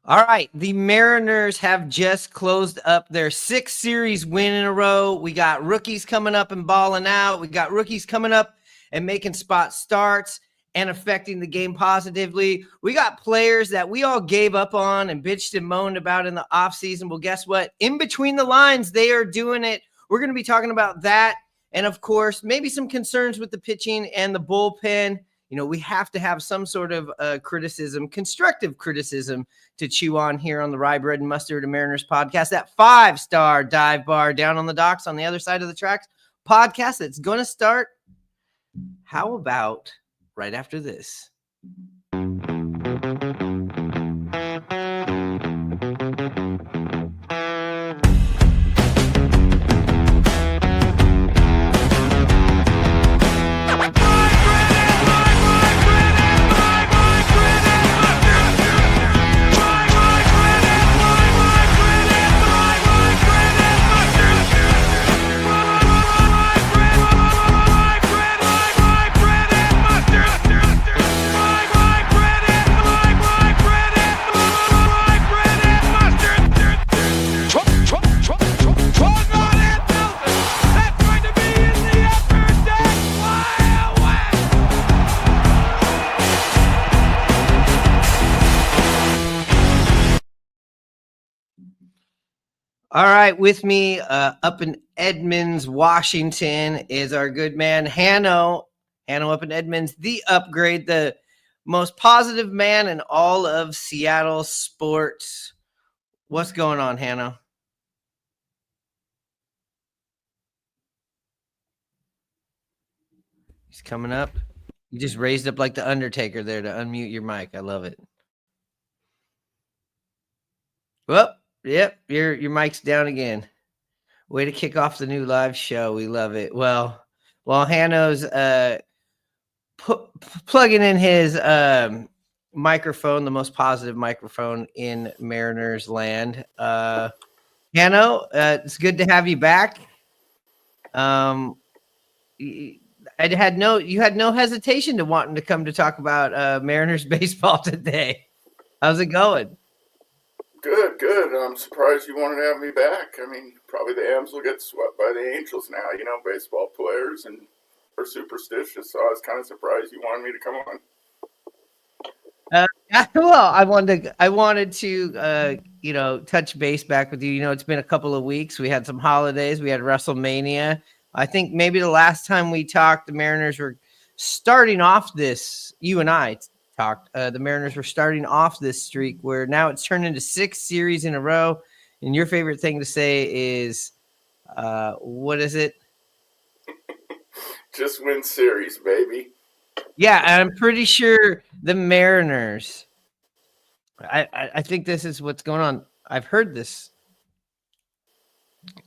All right, the Mariners have just closed up their 6th series win in a row. We got rookies coming up and balling out. We got rookies coming up and making spot starts and affecting the game positively. We got players that we all gave up on and bitched and moaned about in the offseason. Well, guess what? In between the lines, they are doing it. We're going to be talking about that. And, of course, maybe some concerns with the pitching and the bullpen. We have to have some sort of criticism, constructive criticism to chew on here on the Rye Bread and Mustard of Mariners podcast, that 5-star dive bar down on the docks on the other side of the tracks podcast that's going to start. How about right after this? All right, with me up in Edmonds, Washington, is our good man, Hanno. Hanno up in Edmonds, the upgrade, the most positive man in all of Seattle sports. What's going on, Hanno? He's coming up. You just raised up like the Undertaker there to unmute your mic. I love it. Well, yep, your mic's down again. Way to kick off the new live show. We love it. Well, while Hanno's plugging in his microphone, the most positive microphone in Mariners land. Hanno, it's good to have you back. You had no hesitation to wanting to come to talk about Mariners baseball today. How's it going? Good. I'm surprised you wanted to have me back. I mean, probably the M's will get swept by the Angels now. Baseball players are superstitious, so I was kind of surprised you wanted me to come on. Well, I wanted to touch base back with you. It's been a couple of weeks. We had some holidays. We had WrestleMania. I think maybe the last time we talked, the Mariners were starting off this. You and I talked. The Mariners were starting off this streak where now it's turned into 6 series in a row. And your favorite thing to say is, what is it? Just win series, baby. Yeah, I'm pretty sure the Mariners. I think this is what's going on. I've heard this.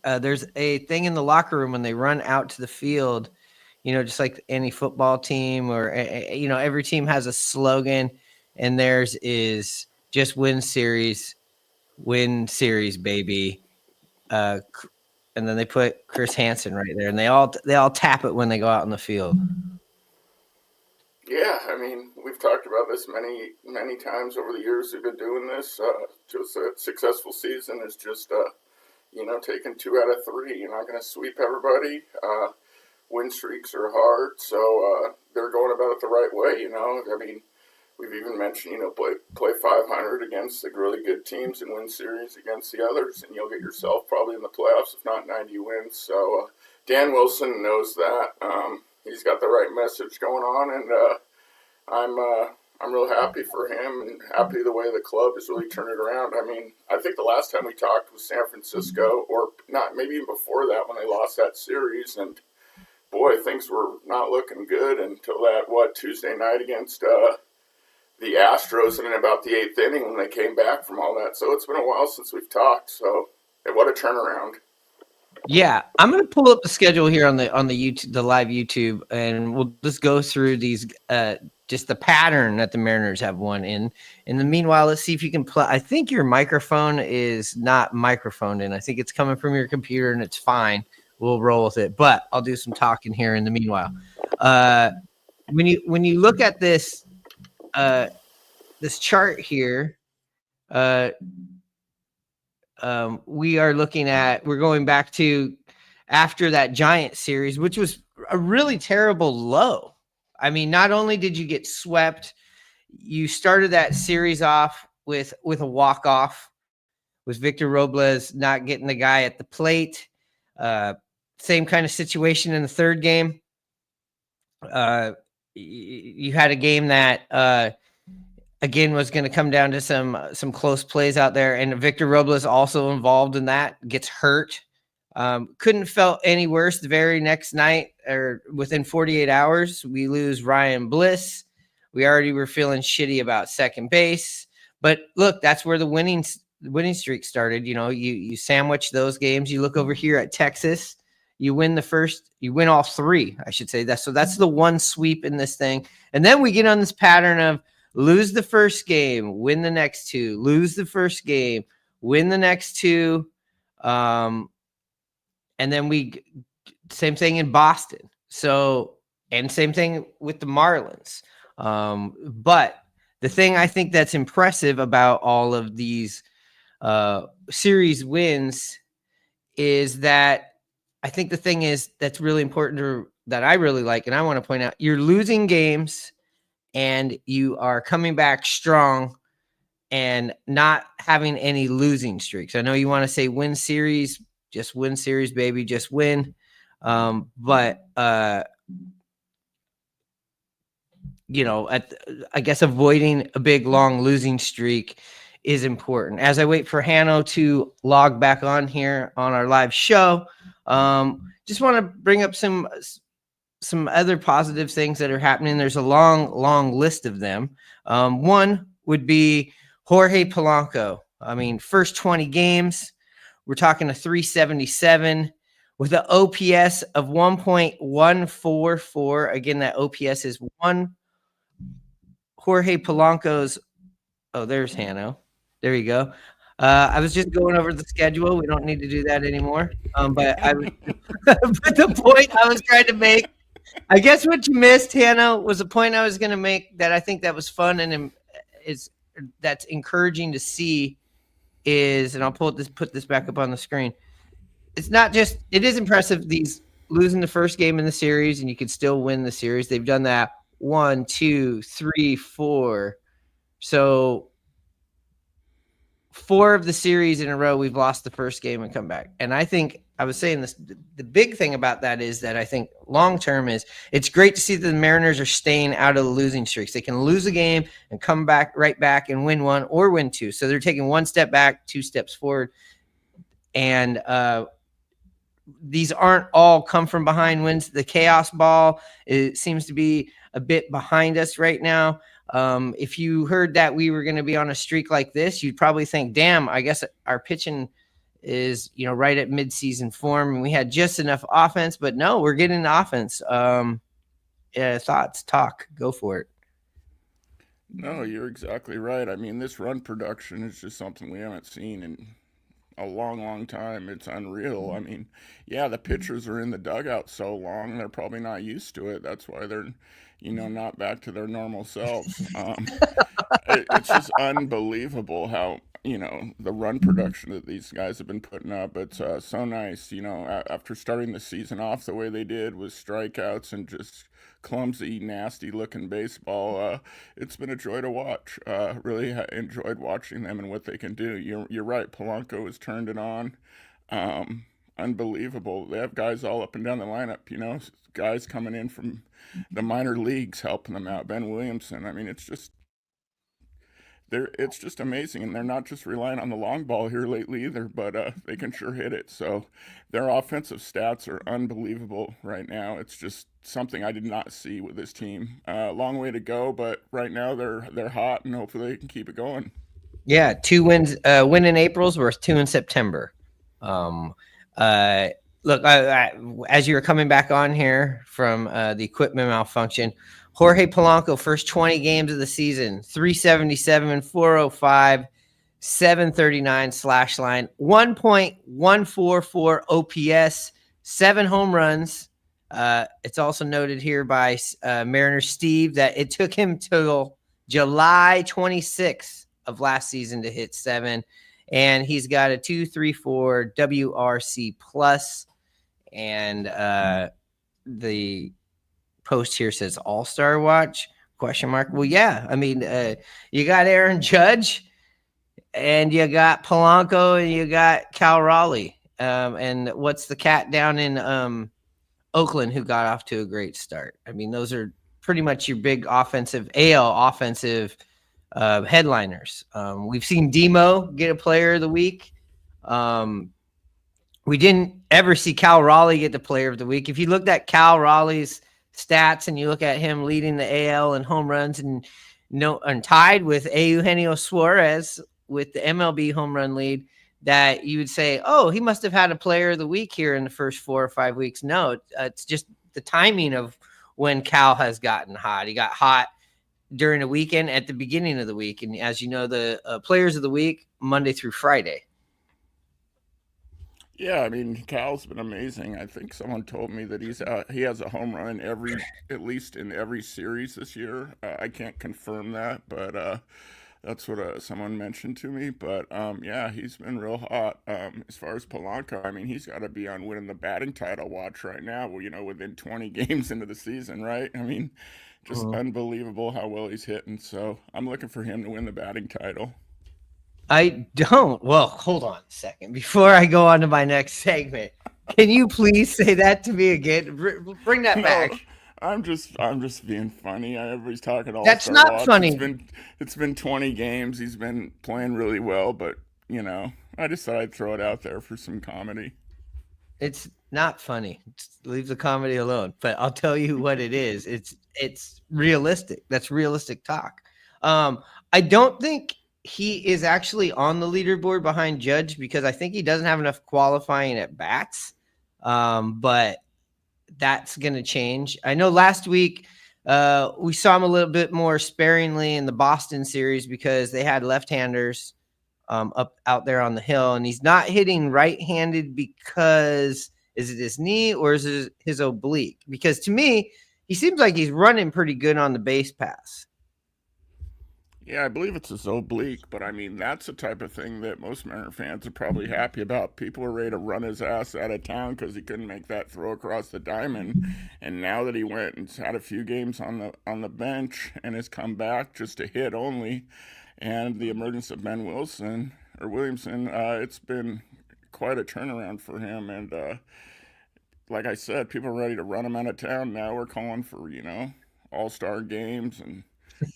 There's a thing in the locker room when they run out to the field. Just like any football team or, every team has a slogan, and theirs is just win series, baby. And then they put Chris Hansen right there, and they all tap it when they go out on the field. Yeah, I mean, we've talked about this many times over the years we've been doing this. Just a successful season is just, taking 2 out of 3. You're not going to sweep everybody. Win streaks are hard, so they're going about it the right way, I mean, we've even mentioned, play 500 against the really good teams and win series against the others, and you'll get yourself probably in the playoffs, if not 90 wins. So Dan Wilson knows that. He's got the right message going on, and I'm real happy for him and happy the way the club has really turned it around. I mean, I think the last time we talked was San Francisco, or not, maybe even before that when they lost that series, and boy, things were not looking good until that, Tuesday night against the Astros in about the 8th inning when they came back from all that. So it's been a while since we've talked. So what a turnaround. Yeah, I'm going to pull up the schedule here on the YouTube, the live YouTube, and we'll just go through these, just the pattern that the Mariners have won in. In the meanwhile, let's see if you can play. I think your microphone is not microphoned in. I think it's coming from your computer, and it's fine. We'll roll with it, but I'll do some talking here in the meanwhile. When you look at this this chart here, we're going back to after that Giant series, which was a really terrible low. I mean, not only did you get swept, you started that series off with a walk-off, with Victor Robles not getting the guy at the plate. Same kind of situation in the third game. You had a game that again was going to come down to some close plays out there, and Victor Robles also involved in that, gets hurt. Couldn't felt any worse the very next night, or within 48 hours, we lose Ryan Bliss. We already were feeling shitty about second base, but look, that's where the winning streak started. You know, you sandwich those games. You look over here at Texas, you win all three, I should say. That's the one sweep in this thing. And then we get on this pattern of lose the first game, win the next two, lose the first game, win the next two. And then same thing in Boston. So, and same thing with the Marlins. But the thing I think that's impressive about all of these series wins is that I think the thing is that's really important that I really like, and I want to point out, you're losing games and you are coming back strong and not having any losing streaks. I know you want to say win series, just win series, baby, just win. But you know, I guess avoiding a big, long losing streak is important. As I wait for Hanno to log back on here on our live show, just want to bring up some other positive things that are happening. There's a long list of them. One would be Jorge Polanco. I mean, first 20 games, we're talking a 377 with an OPS of 1.144. Again, that OPS is one. Jorge Polanco's. Oh, there's Hanno. There you go. I was just going over the schedule. We don't need to do that anymore. But but the point I was trying to make, I guess what you missed, Hanno, was a point I was going to make that I think that was fun and that's encouraging to see is, and I'll put this back up on the screen. It's not just, it is impressive, these losing the first game in the series and you could still win the series. They've done that 1, 2, 3, 4. So 4 of the series in a row, we've lost the first game and come back. And I think I was saying this, the big thing about that is that I think long-term is it's great to see that the Mariners are staying out of the losing streaks. They can lose a game and come right back and win one or win two. So they're taking 1 step back, 2 steps forward. And these aren't all come from behind wins. The chaos ball, it seems to be a bit behind us right now. If you heard that we were going to be on a streak like this, you'd probably think, damn, I guess our pitching is, you know, right at midseason form and we had just enough offense, but no, we're getting offense. Thoughts, talk, go for it. No, you're exactly right. I mean, this run production is just something we haven't seen in a long time. It's unreal. I mean, yeah, the pitchers are in the dugout so long, they're probably not used to it. That's why they're, you know, not back to their normal selves. It's just unbelievable how, you know, the run production that these guys have been putting up. It's so nice, you know, after starting the season off the way they did with strikeouts and just clumsy, nasty-looking baseball. It's been a joy to watch. Really enjoyed watching them and what they can do. You're right. Polanco has turned it on. Unbelievable. They have guys all up and down the lineup. You know, guys coming in from the minor leagues helping them out. Ben Williamson. I mean, it's just amazing, and they're not just relying on the long ball here lately either, but they can sure hit it. So their offensive stats are unbelievable right now. It's just something I did not see with this team. Long way to go, but right now they're hot, and hopefully they can keep it going. Yeah, 2 wins. Win in April's worth 2 in September. Look, as you were coming back on here from the equipment malfunction, Jorge Polanco, first 20 games of the season, 377, 405, 739 slash line, 1.144 OPS, 7 home runs. It's also noted here by Mariner Steve that it took him till July 26th of last season to hit 7. And he's got a 234 WRC plus. And the post here says All-Star watch ? Well, yeah. I mean, you got Aaron Judge, and you got Polanco, and you got Cal Raleigh. And what's the cat down in Oakland who got off to a great start? I mean, those are pretty much your big offensive headliners. We've seen Demo get a player of the week. We didn't ever see Cal Raleigh get the player of the week. If you looked at Cal Raleigh's stats and you look at him leading the AL in home runs and tied with Eugenio Suarez with the MLB home run lead, that you would say, oh, he must have had a player of the week here in the first 4 or 5 weeks. No, it's just the timing of when Cal has gotten hot. He got hot during the weekend at the beginning of the week. And as you know, the players of the week, Monday through Friday. Yeah, I mean, Cal's been amazing. I think someone told me that he has a home run at least in every series this year. I can't confirm that, but that's what someone mentioned to me. But yeah, he's been real hot. As far as Polanco, I mean, he's got to be on winning the batting title watch right now. Within 20 games into the season, right? I mean, just unbelievable how well he's hitting. So I'm looking for him to win the batting title. I don't. Well, hold on a second. Before I go on to my next segment, can you please say that to me again? Bring that back. I'm just being funny. Everybody's talking all. That's not watch. Funny. It's been 20 games. He's been playing really well, but I just thought I'd throw it out there for some comedy. It's not funny. Just leave the comedy alone. But I'll tell you what it is. It's realistic. That's realistic talk. I don't think he is actually on the leaderboard behind Judge because I think he doesn't have enough qualifying at bats. But that's going to change. I know last week we saw him a little bit more sparingly in the Boston series because they had left-handers up out there on the hill, and he's not hitting right-handed because is it his knee or is it his oblique? Because to me, he seems like he's running pretty good on the base pass. Yeah, I believe it's his oblique, but I mean, that's the type of thing that most Mariner fans are probably happy about. People were ready to run his ass out of town because he couldn't make that throw across the diamond. And now that he went and had a few games on the bench and has come back just to hit only, and the emergence of Ben Williamson, it's been quite a turnaround for him. And like I said, people are ready to run him out of town. Now we're calling for, all-star games and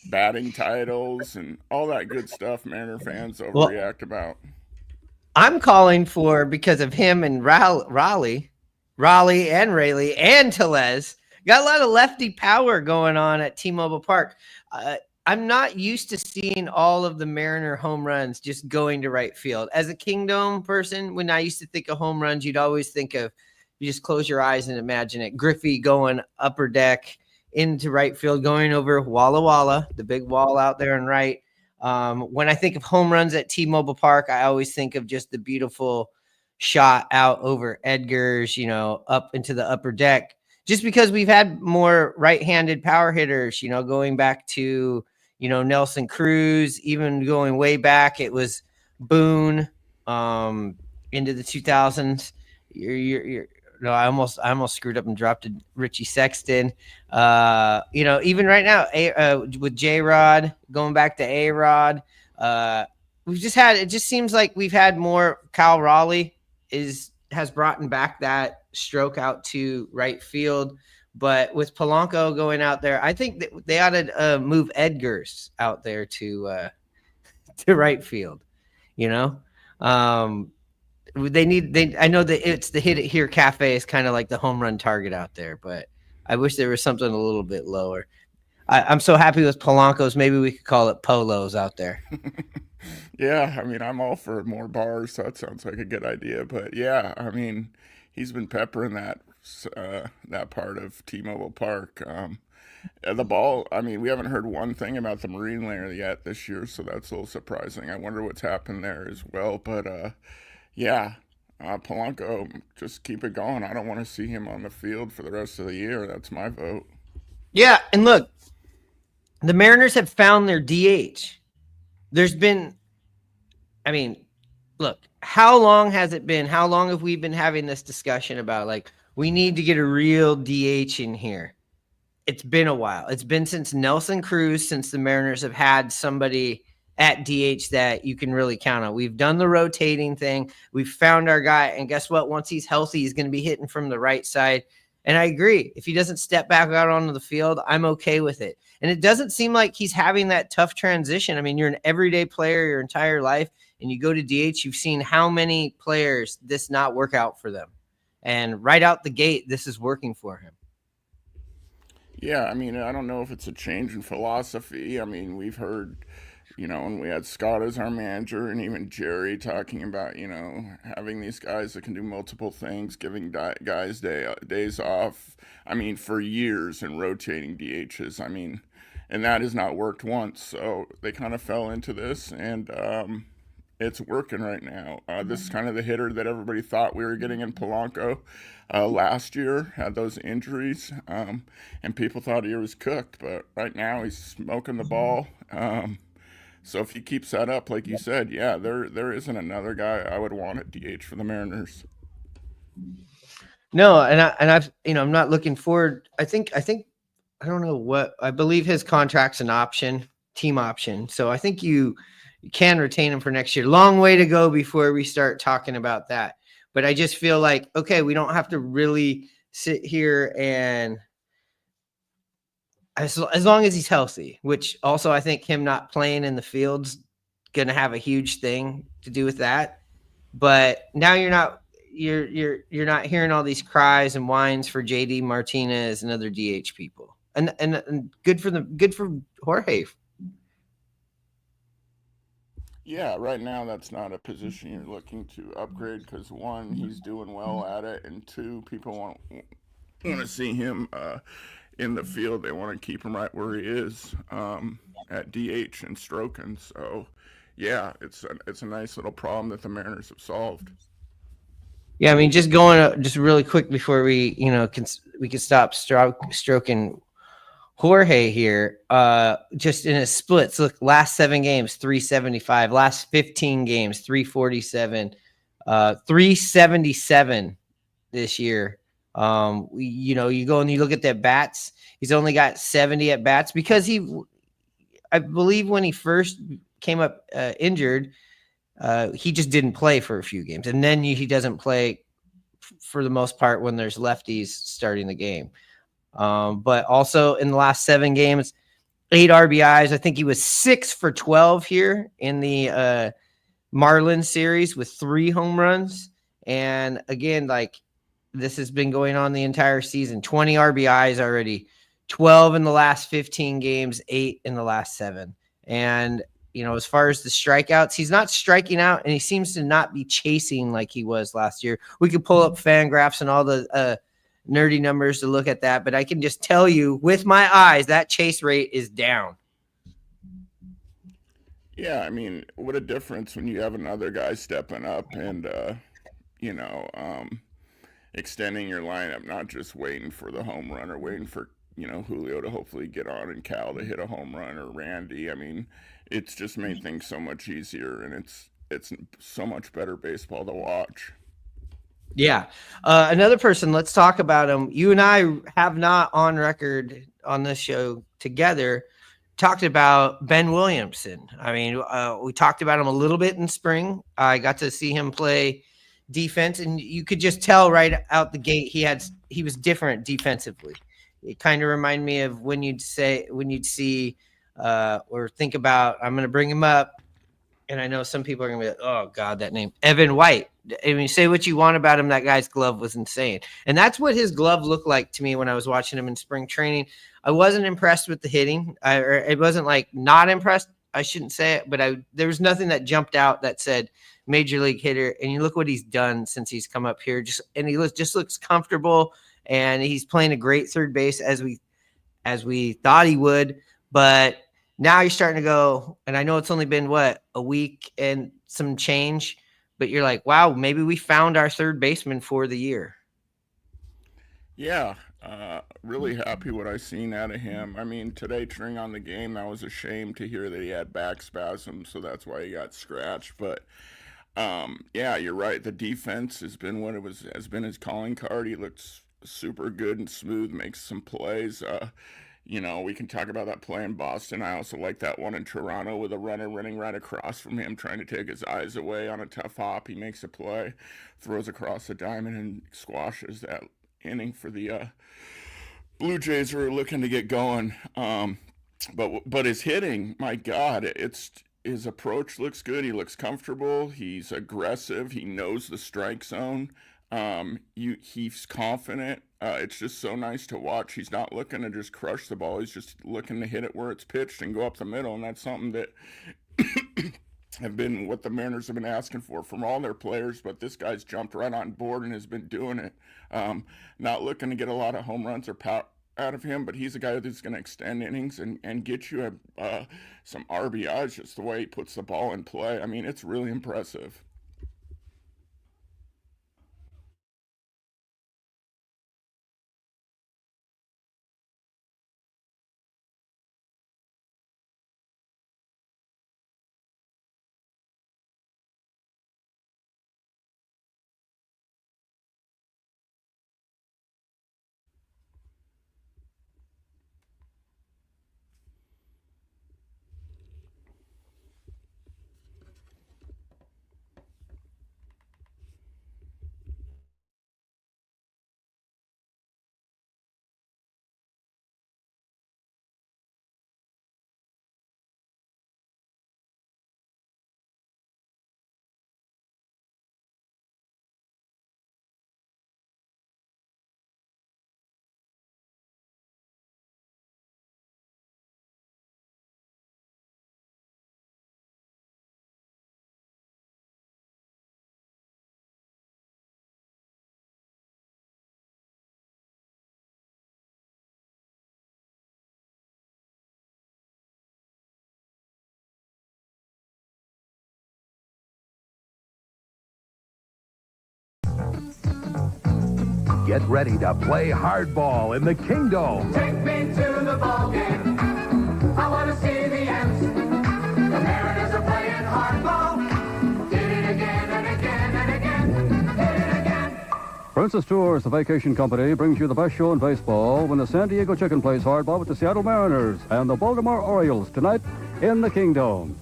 batting titles and all that good stuff Mariner fans overreact about. I'm calling for, because of him and Raleigh and Rayleigh and Tellez, got a lot of lefty power going on at T-Mobile Park. I'm not used to seeing all of the Mariner home runs just going to right field. As a Kingdom person, when I used to think of home runs, you'd always think of, you just close your eyes and imagine it, Griffey going upper deck into right field, going over Walla Walla, the big wall out there and right. When I think of home runs at T-Mobile Park, I always think of just the beautiful shot out over Edgar's, up into the upper deck. Just because we've had more right-handed power hitters, going back to, Nelson Cruz, even going way back, it was Boone into the 2000s. No, I almost screwed up and dropped Richie Sexton. Even right now, with J-Rod, going back to A-Rod, it just seems like we've had more. Cal Raleigh has brought back that stroke out to right field. But with Polanco going out there, I think that they ought to move Edgar's out there to right field, I know that it's the Hit It Here Cafe is kind of like the home run target out there, but I wish there was something a little bit lower. I'm so happy with Polanco's. Maybe we could call it Polos out there. Yeah, I mean, I'm all for more bars, so that sounds like a good idea. But yeah, I mean, he's been peppering that part of T-Mobile Park. The ball, I mean, we haven't heard one thing about the Marine Layer yet this year, so that's a little surprising. I wonder what's happened there as well. But yeah, Polanco, just keep it going. I don't want to see him on the field for the rest of the year. That's my vote. Yeah, and look, the Mariners have found their DH. there's been, I mean, look, how long has it been? How long have we been having this discussion about like we need to get a real DH in here? It's been a while. It's been since Nelson Cruz, since the Mariners have had somebody at DH that you can really count on. We've done the rotating thing. We've found our guy. And guess what? Once he's healthy, he's going to be hitting from the right side. And I agree. If he doesn't step back out onto the field, I'm okay with it. And it doesn't seem like he's having that tough transition. I mean, you're an everyday player your entire life, and you go to DH. You've seen how many players this not work out for them. And right out the gate, this is working for him. Yeah, I mean, I don't know if it's a change in philosophy. I mean, we've heard, when we had Scott as our manager and even Jerry talking about, having these guys that can do multiple things, giving guys days off. I mean, for years and rotating DHs. I mean, and that has not worked once. So they kind of fell into this, and it's working right now. This is kind of the hitter that everybody thought we were getting in Polanco last year, had those injuries, and people thought he was cooked. But right now he's smoking the ball. So if he keeps that up, like you said, yeah, there isn't another guy I would want at DH for the Mariners. No, I've I'm not looking forward. I think I don't know what, I believe his contract's an option, team option. So I think you can retain him for next year. Long way to go before we start talking about that. But I just feel like, okay, we don't have to really sit here and as long as he's healthy, which also I think him not playing in the field's going to have a huge thing to do with that. But now you're not hearing all these cries and whines for JD Martinez and other DH people. And good for Jorge. Yeah, right now that's not a position you're looking to upgrade because one, he's doing well at it, and two, people want to see him in the field. They want to keep him right where he is at DH and stroking. So, yeah, it's a nice little problem that the Mariners have solved. Yeah, I mean, just really quick before we can stop stroking Jorge here, just in his splits. Look, last 7 games, 375. Last 15 games, 347. 377 this year. You go and you look at the at bats. He's only got 70 at bats because I believe when he first came up injured, he just didn't play for a few games, and then he doesn't play for the most part when there's lefties starting the game. But also in the last 7 games, 8 RBIs. I think he was 6 for 12 here in the Marlins series with 3 home runs. And again, like this has been going on the entire season. 20 RBIs already, 12 in the last 15 games, 8 in the last 7. And as far as the strikeouts, he's not striking out, and he seems to not be chasing like he was last year. We could pull up fan graphs and all the nerdy numbers to look at that, but I can just tell you with my eyes that chase rate is down. Yeah, I mean, what a difference when you have another guy stepping up and extending your lineup, not just waiting for the home run or waiting for Julio to hopefully get on and Cal to hit a home run or Randy. I mean, it's just made things so much easier, and it's so much better baseball to watch. Yeah. Another person, let's talk about him. You and I have not on record on this show together talked about Ben Williamson. I mean, we talked about him a little bit in spring. I got to see him play defense, and you could just tell right out the gate he was different defensively. It kind of reminded me of when you'd see or think about, I'm going to bring him up, and I know some people are going to be like, oh, God, that name, Evan White. I mean, say what you want about him, that guy's glove was insane. And that's what his glove looked like to me when I was watching him in spring training. I wasn't impressed with the hitting. It wasn't like not impressed. I shouldn't say it, but there was nothing that jumped out that said major league hitter. And you look what he's done since he's come up here. He looks comfortable, and he's playing a great third base as we thought he would. But now you're starting to go, and I know it's only been a week and some change, but you're like, wow, maybe we found our third baseman for the year. Yeah, Really happy what I seen out of him. I mean, today during on the game, I was ashamed to hear that he had back spasms, so that's why he got scratched. But yeah, you're right. The defense has been his calling card. He looks super good and smooth, makes some plays. We can talk about that play in Boston. I also like that one in Toronto with a runner running right across from him, trying to take his eyes away on a tough hop. He makes a play, throws across the diamond, and squashes that inning for the Blue Jays, who are looking to get going. But his hitting, my God, his approach looks good. He looks comfortable. He's aggressive. He knows the strike zone. He's confident. It's just so nice to watch. He's not looking to just crush the ball. He's just looking to hit it where it's pitched and go up the middle. And that's something that have been what the Mariners have been asking for from all their players. But this guy's jumped right on board and has been doing it. Not looking to get a lot of home runs or power out of him, but he's a guy that's going to extend innings and get you some RBIs just the way he puts the ball in play. I mean, it's really impressive. Get ready to play hardball in the Kingdom. Take me to the ball game. I want to see the M's. The Mariners are playing hardball. Did it again and again and again. Did it again. Princess Tours, the vacation company, brings you the best show in baseball when the San Diego Chicken plays hardball with the Seattle Mariners and the Baltimore Orioles tonight in the Kingdom.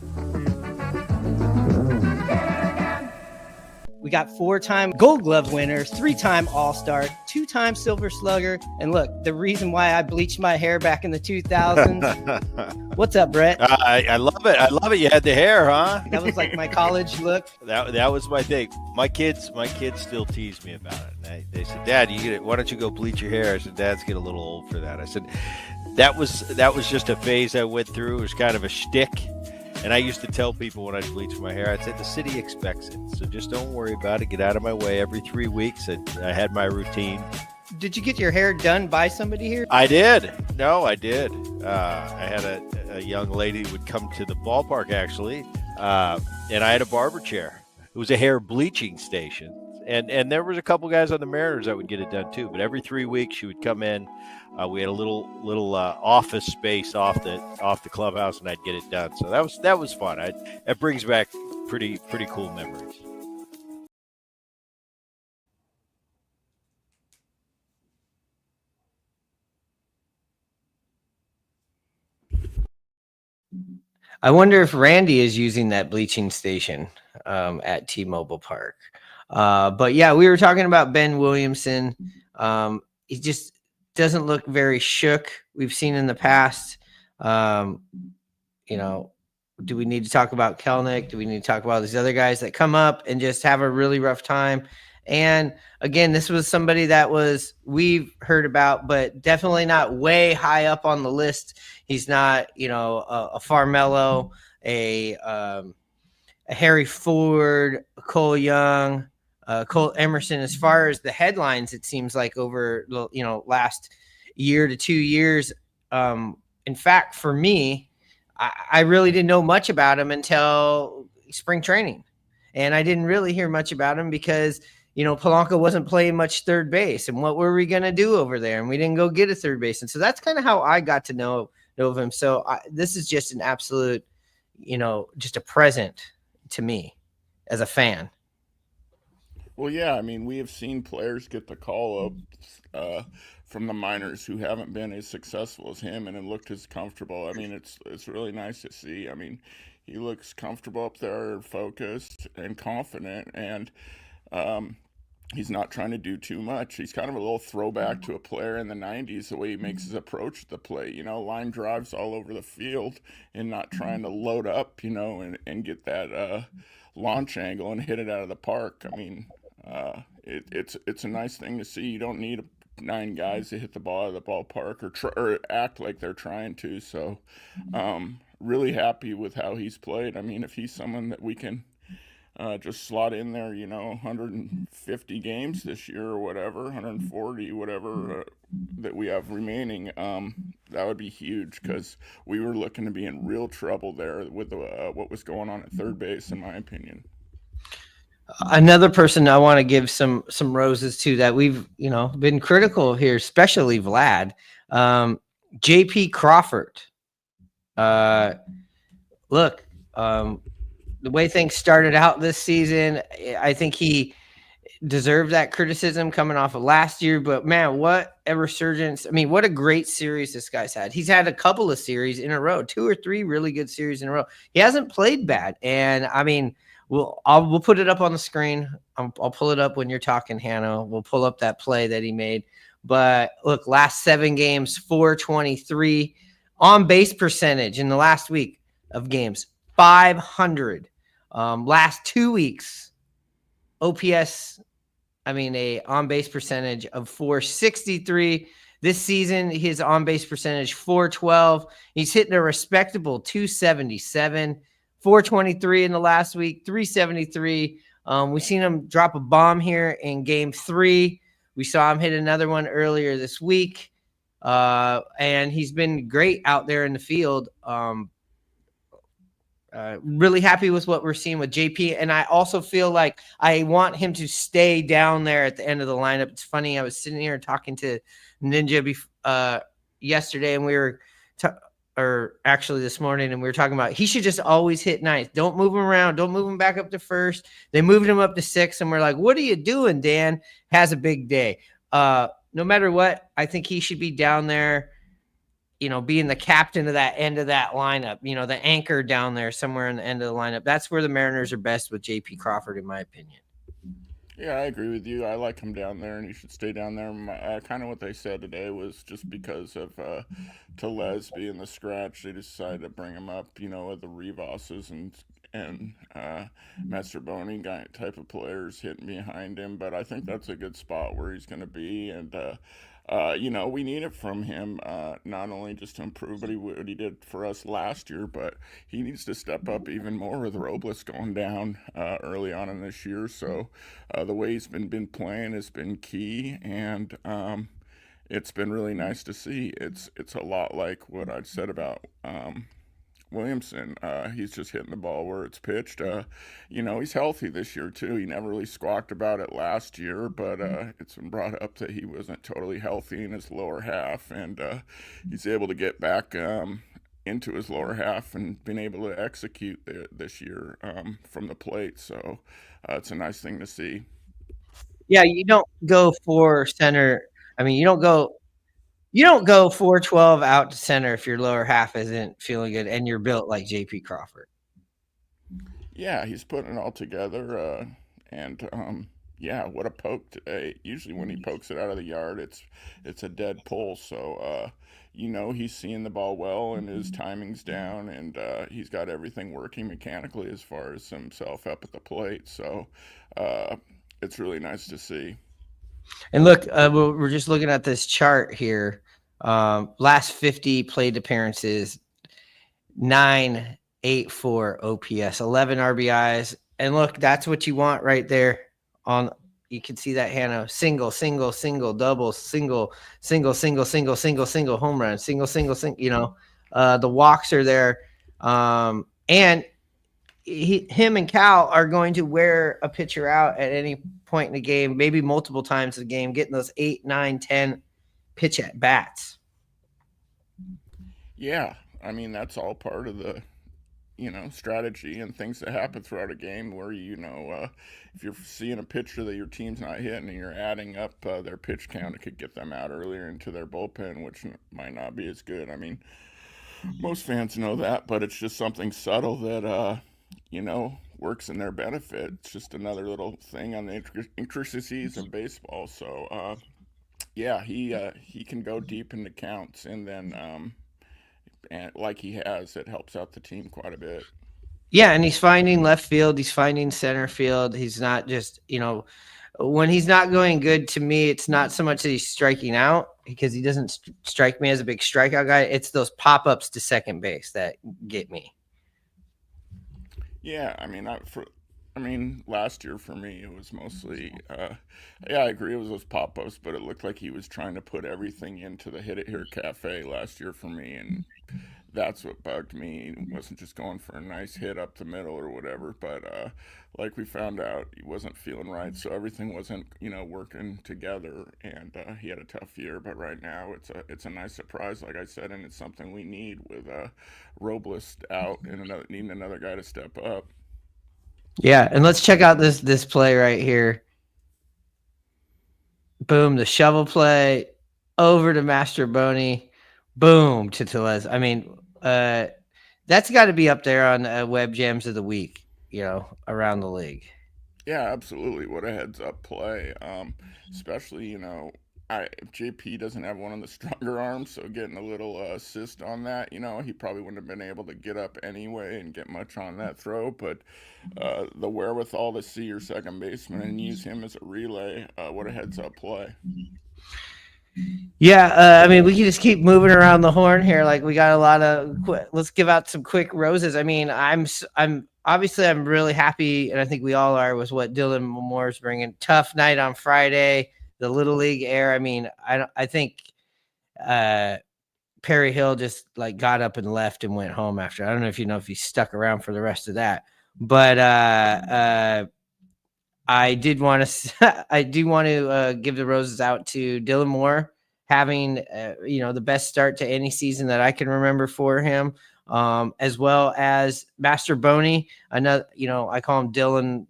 We got 4-time Gold Glove winners, 3-time All-Star, 2-time Silver Slugger. And look, the reason why I bleached my hair back in the 2000s. What's up, Brett? I love it. I love it. You had the hair, huh? That was like my college look. That was my thing. My kids still tease me about it. They said, "Dad, why don't you go bleach your hair?" I said, "Dad's getting a little old for that." I said, that was just a phase I went through. It was kind of a shtick. And I used to tell people when I bleached my hair, I'd say, the city expects it. So just don't worry about it. Get out of my way every 3 weeks. And I had my routine. Did you get your hair done by somebody here? I did. No, I did. I had a young lady who would come to the ballpark, actually. And I had a barber chair. It was a hair bleaching station. And there was a couple guys on the Mariners that would get it done too. But every 3 weeks she would come in. We had a little office space off the clubhouse, and I'd get it done. So that was fun. It brings back pretty cool memories. I wonder if Randy is using that bleaching station at T-Mobile Park. But yeah, we were talking about Ben Williamson. He just doesn't look very shook. We've seen in the past, do we need to talk about Kelnick? Do we need to talk about these other guys that come up and just have a really rough time? And again, this was somebody that we've heard about, but definitely not way high up on the list. He's not, a Farmello, a Harry Ford, a Cole Young, Cole Emerson. As far as the headlines, it seems like over last year to 2 years. In fact, for me, I really didn't know much about him until spring training, and I didn't really hear much about him because Polanco wasn't playing much third base, and what were we going to do over there? And we didn't go get a third base. And so that's kind of how I got to know of him. So this is just an absolute, just a present to me as a fan. Well, yeah, I mean, we have seen players get the call up from the minors who haven't been as successful as him and looked as comfortable. I mean, it's really nice to see. I mean, he looks comfortable up there, focused and confident, and he's not trying to do too much. He's kind of a little throwback to a player in the 90s, the way he makes his approach to the plate, line drives all over the field and not trying to load up, and get that launch angle and hit it out of the park. I mean, it's a nice thing to see. You don't need 9 guys to hit the ball out of the ballpark or act like they're trying to. So really happy with how he's played. I mean, if he's someone that we can just slot in there, 150 games this year or whatever, 140, whatever that we have remaining, that would be huge, because we were looking to be in real trouble there with what was going on at third base, in my opinion. Another person I want to give some roses to that we've been critical of here, especially Vlad, J.P. Crawford. Look, the way things started out this season, I think he deserved that criticism coming off of last year. But man, what a resurgence! I mean, what a great series this guy's had. He's had a couple of series in a row, 2 or 3 really good series in a row. He hasn't played bad, and I mean, we'll put it up on the screen. I'll pull it up when you're talking, Hannah. We'll pull up that play that he made. But look, last 7 games, 423 on base percentage in the last week of games, 500. Last 2 weeks, OPS, a on base percentage of 463. This season, his on base percentage 412. He's hitting a respectable 277. 423 in the last week, 373. We've seen him drop a bomb here in game 3. We saw him hit another one earlier this week. And he's been great out there in the field. Really happy with what we're seeing with JP. And I also feel like I want him to stay down there at the end of the lineup. It's funny. I was sitting here talking to Ninja yesterday, and we were or actually this morning, and we were talking about he should just always hit ninth. Don't move him around. Don't move him back up to first. They moved him up to 6, and we're like, what are you doing, Dan? Has a big day. No matter what, I think he should be down there, being the captain of that end of that lineup, the anchor down there somewhere in the end of the lineup. That's where the Mariners are best with J.P. Crawford, in my opinion. Yeah, I agree with you. I like him down there, and he should stay down there. Kind of what they said today was just because of Tellez being the scratch, they decided to bring him up, with the Rivas's and Mastroboni type of players hitting behind him. But I think that's a good spot where he's going to be, and we need it from him, not only just to improve what he did for us last year, but he needs to step up even more with Robles going down early on in this year. So the way he's been playing has been key, and it's been really nice to see. It's a lot like what I'd said about Williamson. He's just hitting the ball where it's pitched. He's healthy this year too. He never really squawked about it last year, but it's been brought up that he wasn't totally healthy in his lower half, and he's able to get back into his lower half and been able to execute this year from the plate. So it's a nice thing to see. Yeah, you don't go for center. You don't go 412 out to center if your lower half isn't feeling good and you're built like J.P. Crawford. Yeah, he's putting it all together, and what a poke today. Usually when he pokes it out of the yard, it's a dead pull. So he's seeing the ball well, and his timing's down, and he's got everything working mechanically as far as himself up at the plate. So it's really nice to see. And look, we're just looking at this chart here. Last 50 plate appearances, 984 OPS, 11 RBIs. And look, that's what you want right there. You can see that, Hannah. Single, double, single, home run, single. The walks are there. And him and Cal are going to wear a pitcher out at any point in the game, maybe multiple times in the game, getting those 8, 9, 10 pitch at bats. Yeah, I mean, that's all part of the, strategy and things that happen throughout a game where, if you're seeing a pitcher that your team's not hitting and you're adding up their pitch count, it could get them out earlier into their bullpen, which might not be as good. I mean, most fans know that, but it's just something subtle that, works in their benefit. It's just another little thing on the intricacies of baseball. So, yeah, he can go deep into counts, and then and like he has, it helps out the team quite a bit. Yeah, and he's finding left field. He's finding center field. He's not just, when he's not going good, to me, it's not so much that he's striking out, because he doesn't strike me as a big strikeout guy. It's those pop-ups to second base that get me. Yeah, I mean, last year for me, it was mostly, I agree, it was those pop-ups, but it looked like he was trying to put everything into the Hit It Here Cafe last year for me, and that's what bugged me. He wasn't just going for a nice hit up the middle or whatever, but like we found out, he wasn't feeling right, so everything wasn't, working together, and he had a tough year, but right now it's a nice surprise, like I said, and it's something we need with Robles out and needing another guy to step up. Yeah, and let's check out this play right here. Boom, the shovel play over to Mastroboni. Boom to Tellez. I mean, that's got to be up there on web jams of the week, around the league. Yeah, absolutely. What a heads up play. Especially, if JP doesn't have one of the stronger arms, so getting a little assist on that, he probably wouldn't have been able to get up anyway and get much on that throw. But the wherewithal to see your second baseman and use him as a relay, what a heads up play. Yeah, I mean, we can just keep moving around the horn here. Like, we got a lot of. Let's give out some quick roses. I mean, I'm obviously I'm really happy, and I think we all are, with what Dylan Moore's bringing. Tough night on Friday, the Little League air. I mean, I think Perry Hill just got up and left and went home after. I don't know if he stuck around for the rest of that, but I do want to give the roses out to Dylan Moore, having the best start to any season that I can remember for him, as well as Mastroboni. Another, I call him Dylan.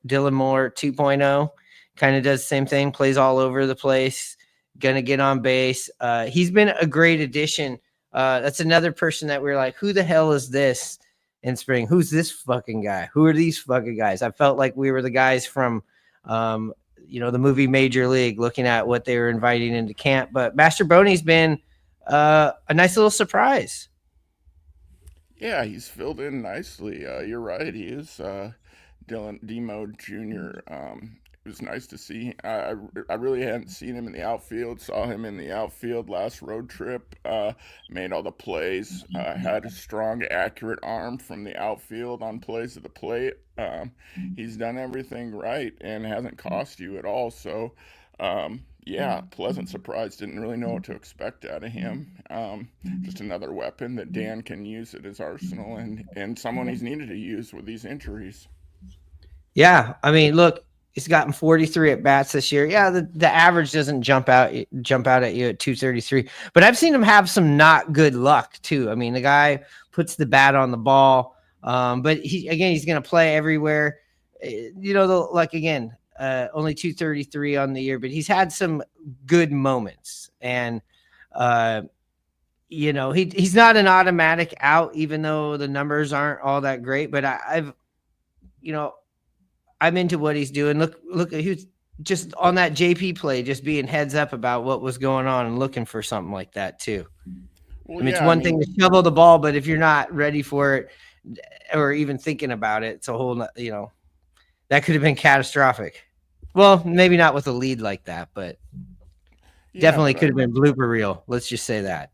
Dylan Moore 2.0, kind of does the same thing. Plays all over the place. Gonna get on base. He's been a great addition. That's another person that we're like, who the hell is this? In spring, who's this fucking guy? Who are these fucking guys? I felt like we were the guys from, the movie Major League, looking at what they were inviting into camp. But Mastroboni's been a nice little surprise. Yeah, he's filled in nicely. You're right. He is Dylan Demo Jr. It was nice to see. I really hadn't seen him in the outfield. Saw him in the outfield last road trip. Made all the plays. Had a strong, accurate arm from the outfield on plays at the plate. He's done everything right and hasn't cost you at all. So, yeah, pleasant surprise. Didn't really know what to expect out of him. Just another weapon that Dan can use at his arsenal, and someone he's needed to use with these injuries. Yeah, I mean, look. He's gotten 43 at bats this year. Yeah, the average doesn't jump out at you at 233, but I've seen him have some not good luck too. I mean, the guy puts the bat on the ball, but he's going to play everywhere. Only 233 on the year, but he's had some good moments, and he's not an automatic out, even though the numbers aren't all that great. But I'm into what he's doing. Look, he was just on that JP play, just being heads up about what was going on and looking for something like that too. Well, it's one thing to shovel the ball, but if you're not ready for it or even thinking about it, it's a whole, that could have been catastrophic. Well, maybe not with a lead like that, but definitely could have been blooper reel. Let's just say that.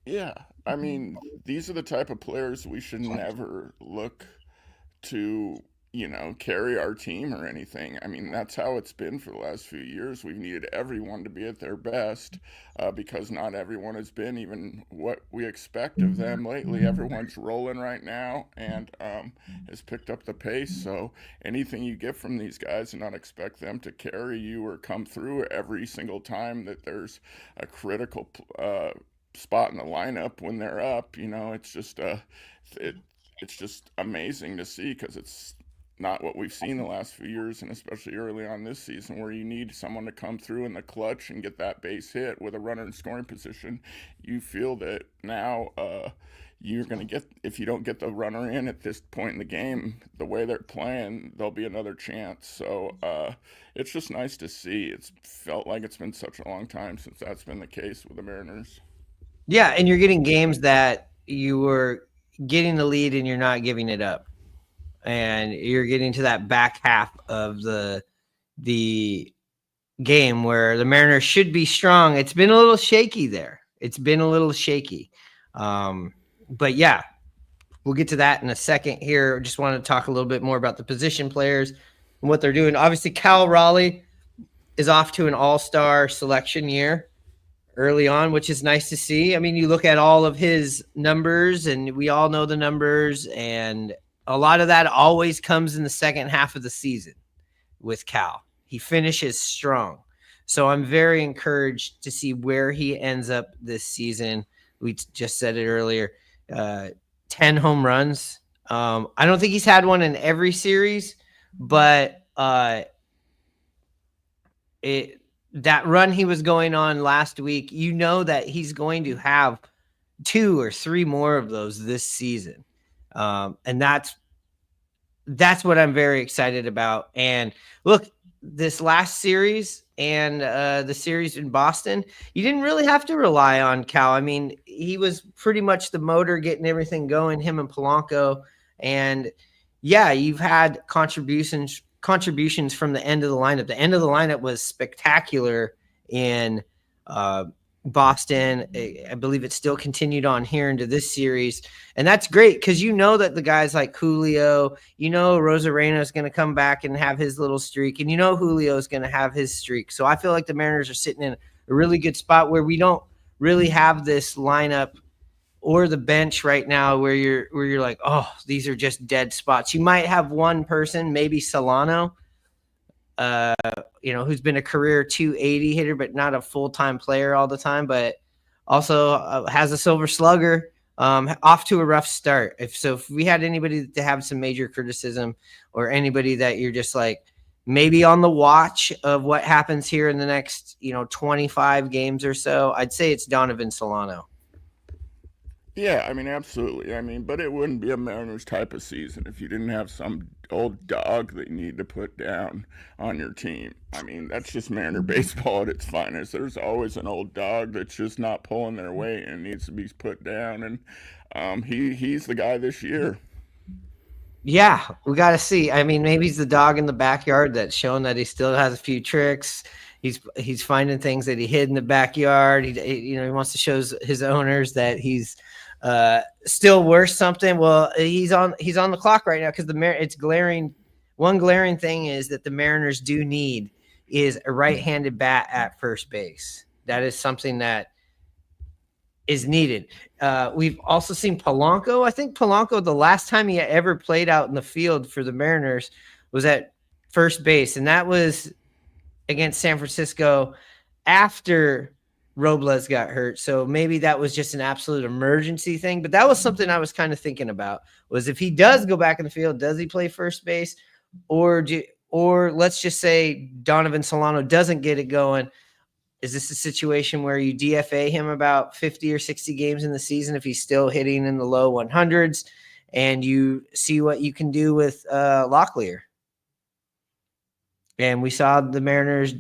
Yeah. I mean, these are the type of players we should never look to, carry our team or anything. I mean, that's how it's been for the last few years. We've needed everyone to be at their best because not everyone has been even what we expect of them lately. Everyone's rolling right now and has picked up the pace. So anything you get from these guys and not expect them to carry you or come through every single time that there's a critical spot in the lineup when they're up, it's just it's just amazing to see because it's not what we've seen the last few years, and especially early on this season, where you need someone to come through in the clutch and get that base hit with a runner in scoring position. You feel that now you're going to get, if you don't get the runner in at this point in the game, the way they're playing, there'll be another chance. So it's just nice to see. It's felt like it's been such a long time since that's been the case with the Mariners. Yeah, and you're getting games that you were getting the lead and you're not giving it up. And you're getting to that back half of the game where the Mariners should be strong. It's been a little shaky there. But yeah, we'll get to that in a second here. Just want to talk a little bit more about the position players and what they're doing. Obviously, Cal Raleigh is off to an all-star selection year early on, which is nice to see. I mean, you look at all of his numbers, and we all know the numbers, and a lot of that always comes in the second half of the season with Cal. He finishes strong. So I'm very encouraged to see where he ends up this season. We just said it earlier, 10 home runs. I don't think he's had one in every series, but that run he was going on last week, that he's going to have 2 or 3 more of those this season. And that's what I'm very excited about. And look, this last series and the series in Boston, you didn't really have to rely on Cal. I mean, he was pretty much the motor getting everything going, him and Polanco. And yeah, you've had contributions from the end of the lineup. The end of the lineup was spectacular in Boston. I believe it still continued on here into this series. And that's great because that the guys like Julio, Rosarena is going to come back and have his little streak. And Julio is going to have his streak. So I feel like the Mariners are sitting in a really good spot where we don't really have this lineup or the bench right now where you're like, oh, these are just dead spots. You might have one person, maybe Solano, who's been a career 280 hitter, but not a full-time player all the time, but also has a silver slugger, off to a rough start. If we had anybody to have some major criticism or anybody that you're just like maybe on the watch of what happens here in the next, 25 games or so, I'd say it's Donovan Solano. Yeah, I mean, absolutely. I mean, but it wouldn't be a Mariners type of season if you didn't have some old dog that you need to put down on your team. I mean, that's just Mariner baseball at its finest. There's always an old dog that's just not pulling their weight and needs to be put down, and he's the guy this year. Yeah, we got to see. I mean, maybe he's the dog in the backyard that's showing that he still has a few tricks. He's finding things that he hid in the backyard. He wants to show his owners that he's still worth something. Well, he's on the clock right now because it's glaring. One glaring thing is that the Mariners do need is a right-handed bat at first base. That is something that is needed. We've also seen Polanco. I think Polanco, the last time he ever played out in the field for the Mariners was at first base, and that was against San Francisco after Robles got hurt. So maybe that was just an absolute emergency thing. But that was something I was kind of thinking about, was if he does go back in the field, does he play first base? Or let's just say Donovan Solano doesn't get it going. Is this a situation where you DFA him about 50 or 60 games in the season if he's still hitting in the low 100s and you see what you can do with Locklear? And we saw the Mariners,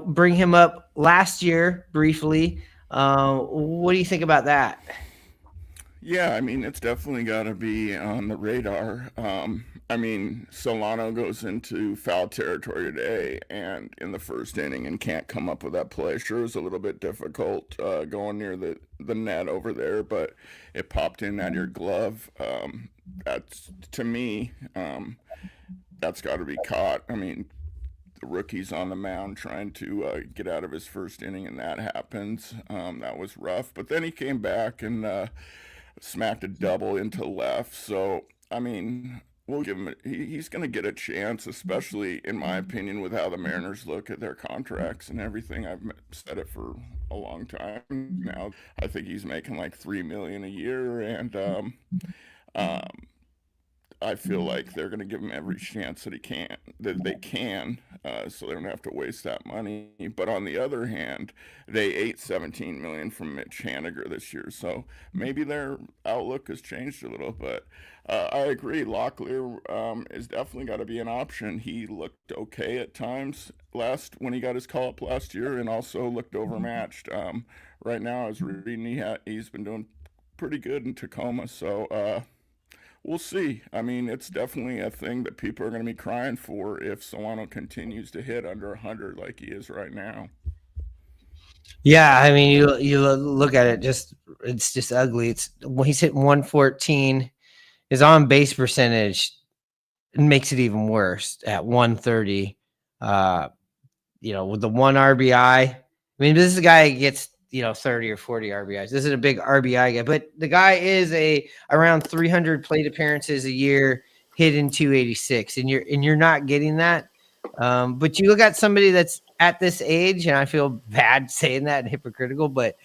bring him up last year briefly. What do you think about that? Yeah, I mean, it's definitely got to be on the radar. I mean, Solano goes into foul territory today and in the first inning and can't come up with that play. Sure, it was a little bit difficult going near the net over there, but it popped in at your glove. That's, to me, that's got to be caught. I mean, the rookie's on the mound trying to get out of his first inning, and that happens. That was rough. But then he came back and smacked a double into left. So, I mean, we'll give him he's going to get a chance, especially, in my opinion, with how the Mariners look at their contracts and everything. I've said it for a long time now. I think he's making like $3 million a year, and I feel like they're going to give him every chance that they can, so they don't have to waste that money. But on the other hand, they ate $17 million from Mitch Haniger this year, so maybe their outlook has changed a little. But I agree, Locklear is definitely got to be an option. He looked okay at times when he got his call up last year, and also looked overmatched. Right now, I was reading he's been doing pretty good in Tacoma, so. We'll see. I mean, it's definitely a thing that people are going to be crying for if Solano continues to hit under 100 like he is right now. Yeah, I mean, you look at it, it's just ugly. It's when he's hitting 114, his on base percentage makes it even worse at 130. With the one RBI. I mean, this is a guy who gets 30 or 40 RBIs. This is a big RBI guy, but the guy is around 300 plate appearances a year, hitting 286, and you're not getting that. But you look at somebody that's at this age, and I feel bad saying that and hypocritical, but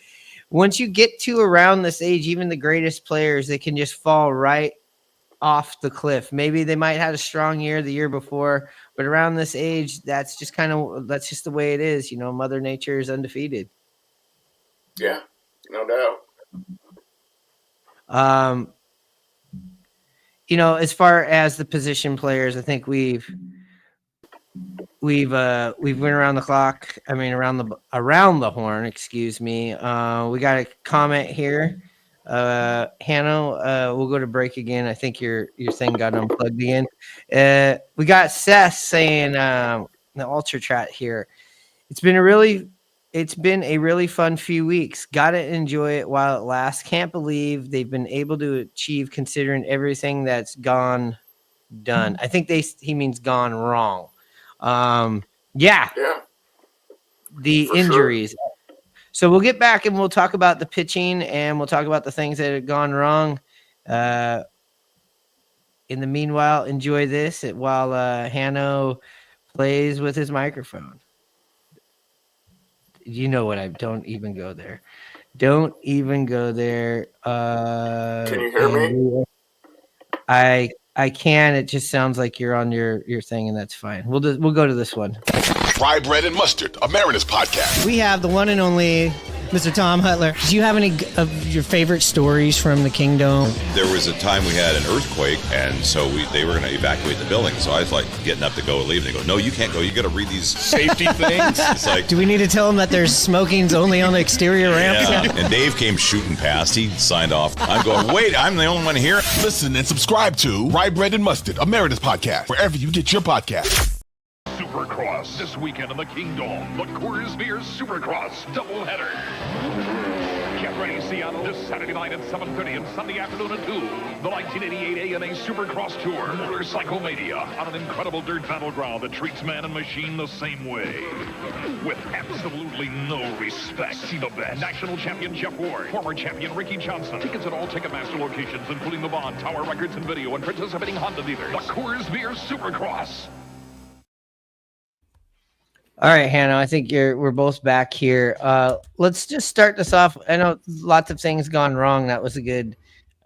once you get to around this age, even the greatest players, they can just fall right off the cliff. Maybe they might have had a strong year the year before, but around this age, that's just the way it is. Mother Nature is undefeated. Yeah, no doubt. As far as the position players, I think we've went around the clock. I mean, around the horn. Excuse me. We got a comment here. Hanno, we'll go to break again. I think your thing got unplugged again. We got Seth saying the Ultra Chat here. It's been a really fun few weeks. Gotta enjoy it while it lasts. Can't believe they've been able to achieve considering everything that's done. I think he means gone wrong. Yeah. The injuries. Sure. So we'll get back and we'll talk about the pitching and we'll talk about the things that have gone wrong. In the meanwhile, enjoy this while Hanno plays with his microphone. Don't even go there. Don't even go there. Can you hear me? I can. It just sounds like you're on your thing, and that's fine. We'll go to this one. Fry Bread and Mustard, a Mariners podcast. We have the one and only Mr. Tom Hutler. Do you have any of your favorite stories from the Kingdom? There was a time we had an earthquake, and so they were going to evacuate the building. So I was like getting up to go leave, and they go, "No, you can't go. You got to read these safety things." It's like, do we need to tell them that there's smoking's only on the exterior ramp? Yeah. And Dave came shooting past. He signed off. I'm going, wait, I'm the only one here. Listen and subscribe to Fry Bread and Mustard, a Mariners podcast, wherever you get your podcast. Supercross this weekend in the Kingdom. The Coors Beer Supercross doubleheader. Get ready, Seattle, this Saturday night at 7:30 and Sunday afternoon at 2. The 1988 ANA Supercross Tour, Motorcycle Mania, on an incredible dirt battleground that treats man and machine the same way. With absolutely no respect. See the best. National champion Jeff Ward, former champion Ricky Johnson. Tickets at all Ticketmaster locations, including the Bond, Tower Records and Video, and participating Honda dealers. The Coors Beer Supercross. All right, Hanno, I think we're both back here. Let's just start this off. I know lots of things gone wrong. That was a good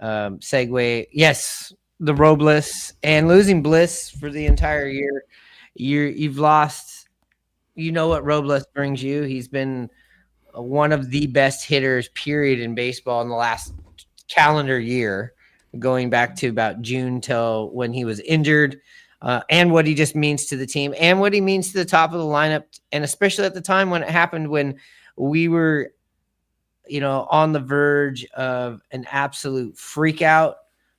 segue. Yes, the Robles and losing Bliss for the entire year. You've lost. You know what Robles brings you. He's been one of the best hitters, period, in baseball in the last calendar year, going back to about June till when he was injured. And what he just means to the team and what he means to the top of the lineup. And especially at the time when it happened, when we were on the verge of an absolute freak out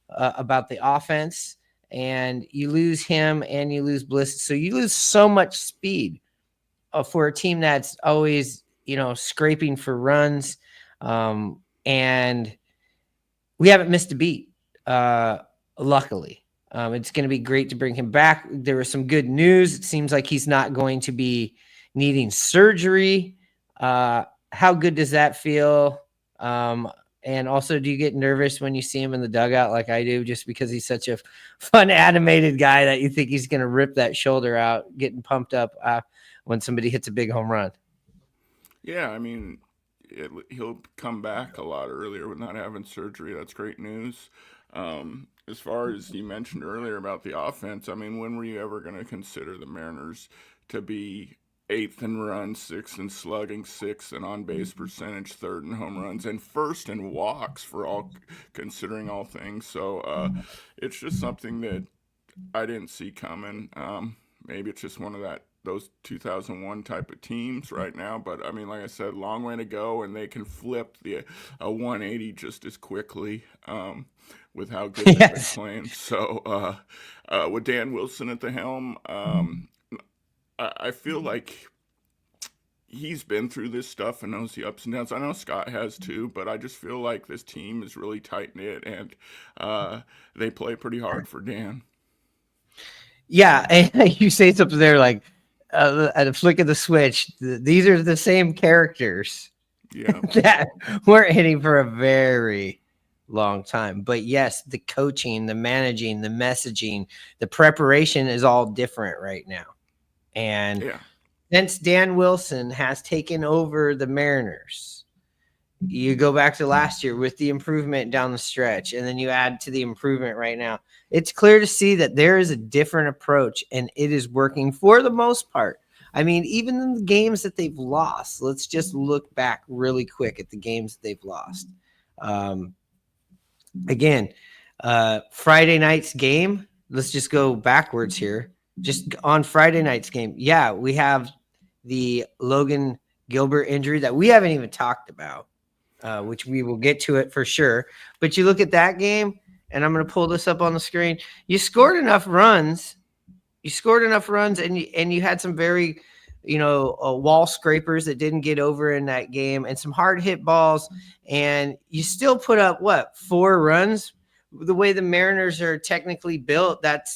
about the offense, and you lose him and you lose Bliss. So you lose so much speed for a team that's always, scraping for runs. And we haven't missed a beat, luckily. It's going to be great to bring him back. There was some good news. It seems like he's not going to be needing surgery. How good does that feel? And also, do you get nervous when you see him in the dugout like I do, just because he's such a fun, animated guy that you think he's going to rip that shoulder out, getting pumped up when somebody hits a big home run? Yeah, I mean, he'll come back a lot earlier with not having surgery. That's great news. As far as you mentioned earlier about the offense, I mean, when were you ever going to consider the Mariners to be 8th in runs, 6th in slugging, 6th in on-base percentage, 3rd in home runs, and 1st in walks for all considering all things? So it's just something that I didn't see coming. Maybe it's just one of those 2001 type of teams right now. But, I mean, like I said, long way to go, and they can flip a 180 just as quickly with how good they've been playing. So with Dan Wilson at the helm, I feel like he's been through this stuff and knows the ups and downs. I know Scott has too, but I just feel like this team is really tight-knit, and they play pretty hard for Dan. Yeah, and you say something there like at a flick of the switch. These are the same characters that weren't hitting for a very long time. But yes, the coaching, the managing, the messaging, the preparation is all different right now. And since Dan Wilson has taken over the Mariners, you go back to last year with the improvement down the stretch, and then you add to the improvement right now. It's clear to see that there is a different approach, and it is working for the most part. I mean, even in the games that they've lost, let's just look back really quick at the games that they've lost. Again, Friday night's game, let's just go backwards here. Just on Friday night's game, we have the Logan Gilbert injury that we haven't even talked about, which we will get to it for sure. But you look at that game, and I'm going to pull this up on the screen. You scored enough runs. And you had some very, wall scrapers that didn't get over in that game, and some hard hit balls. And you still put up 4 runs? The way the Mariners are technically built, that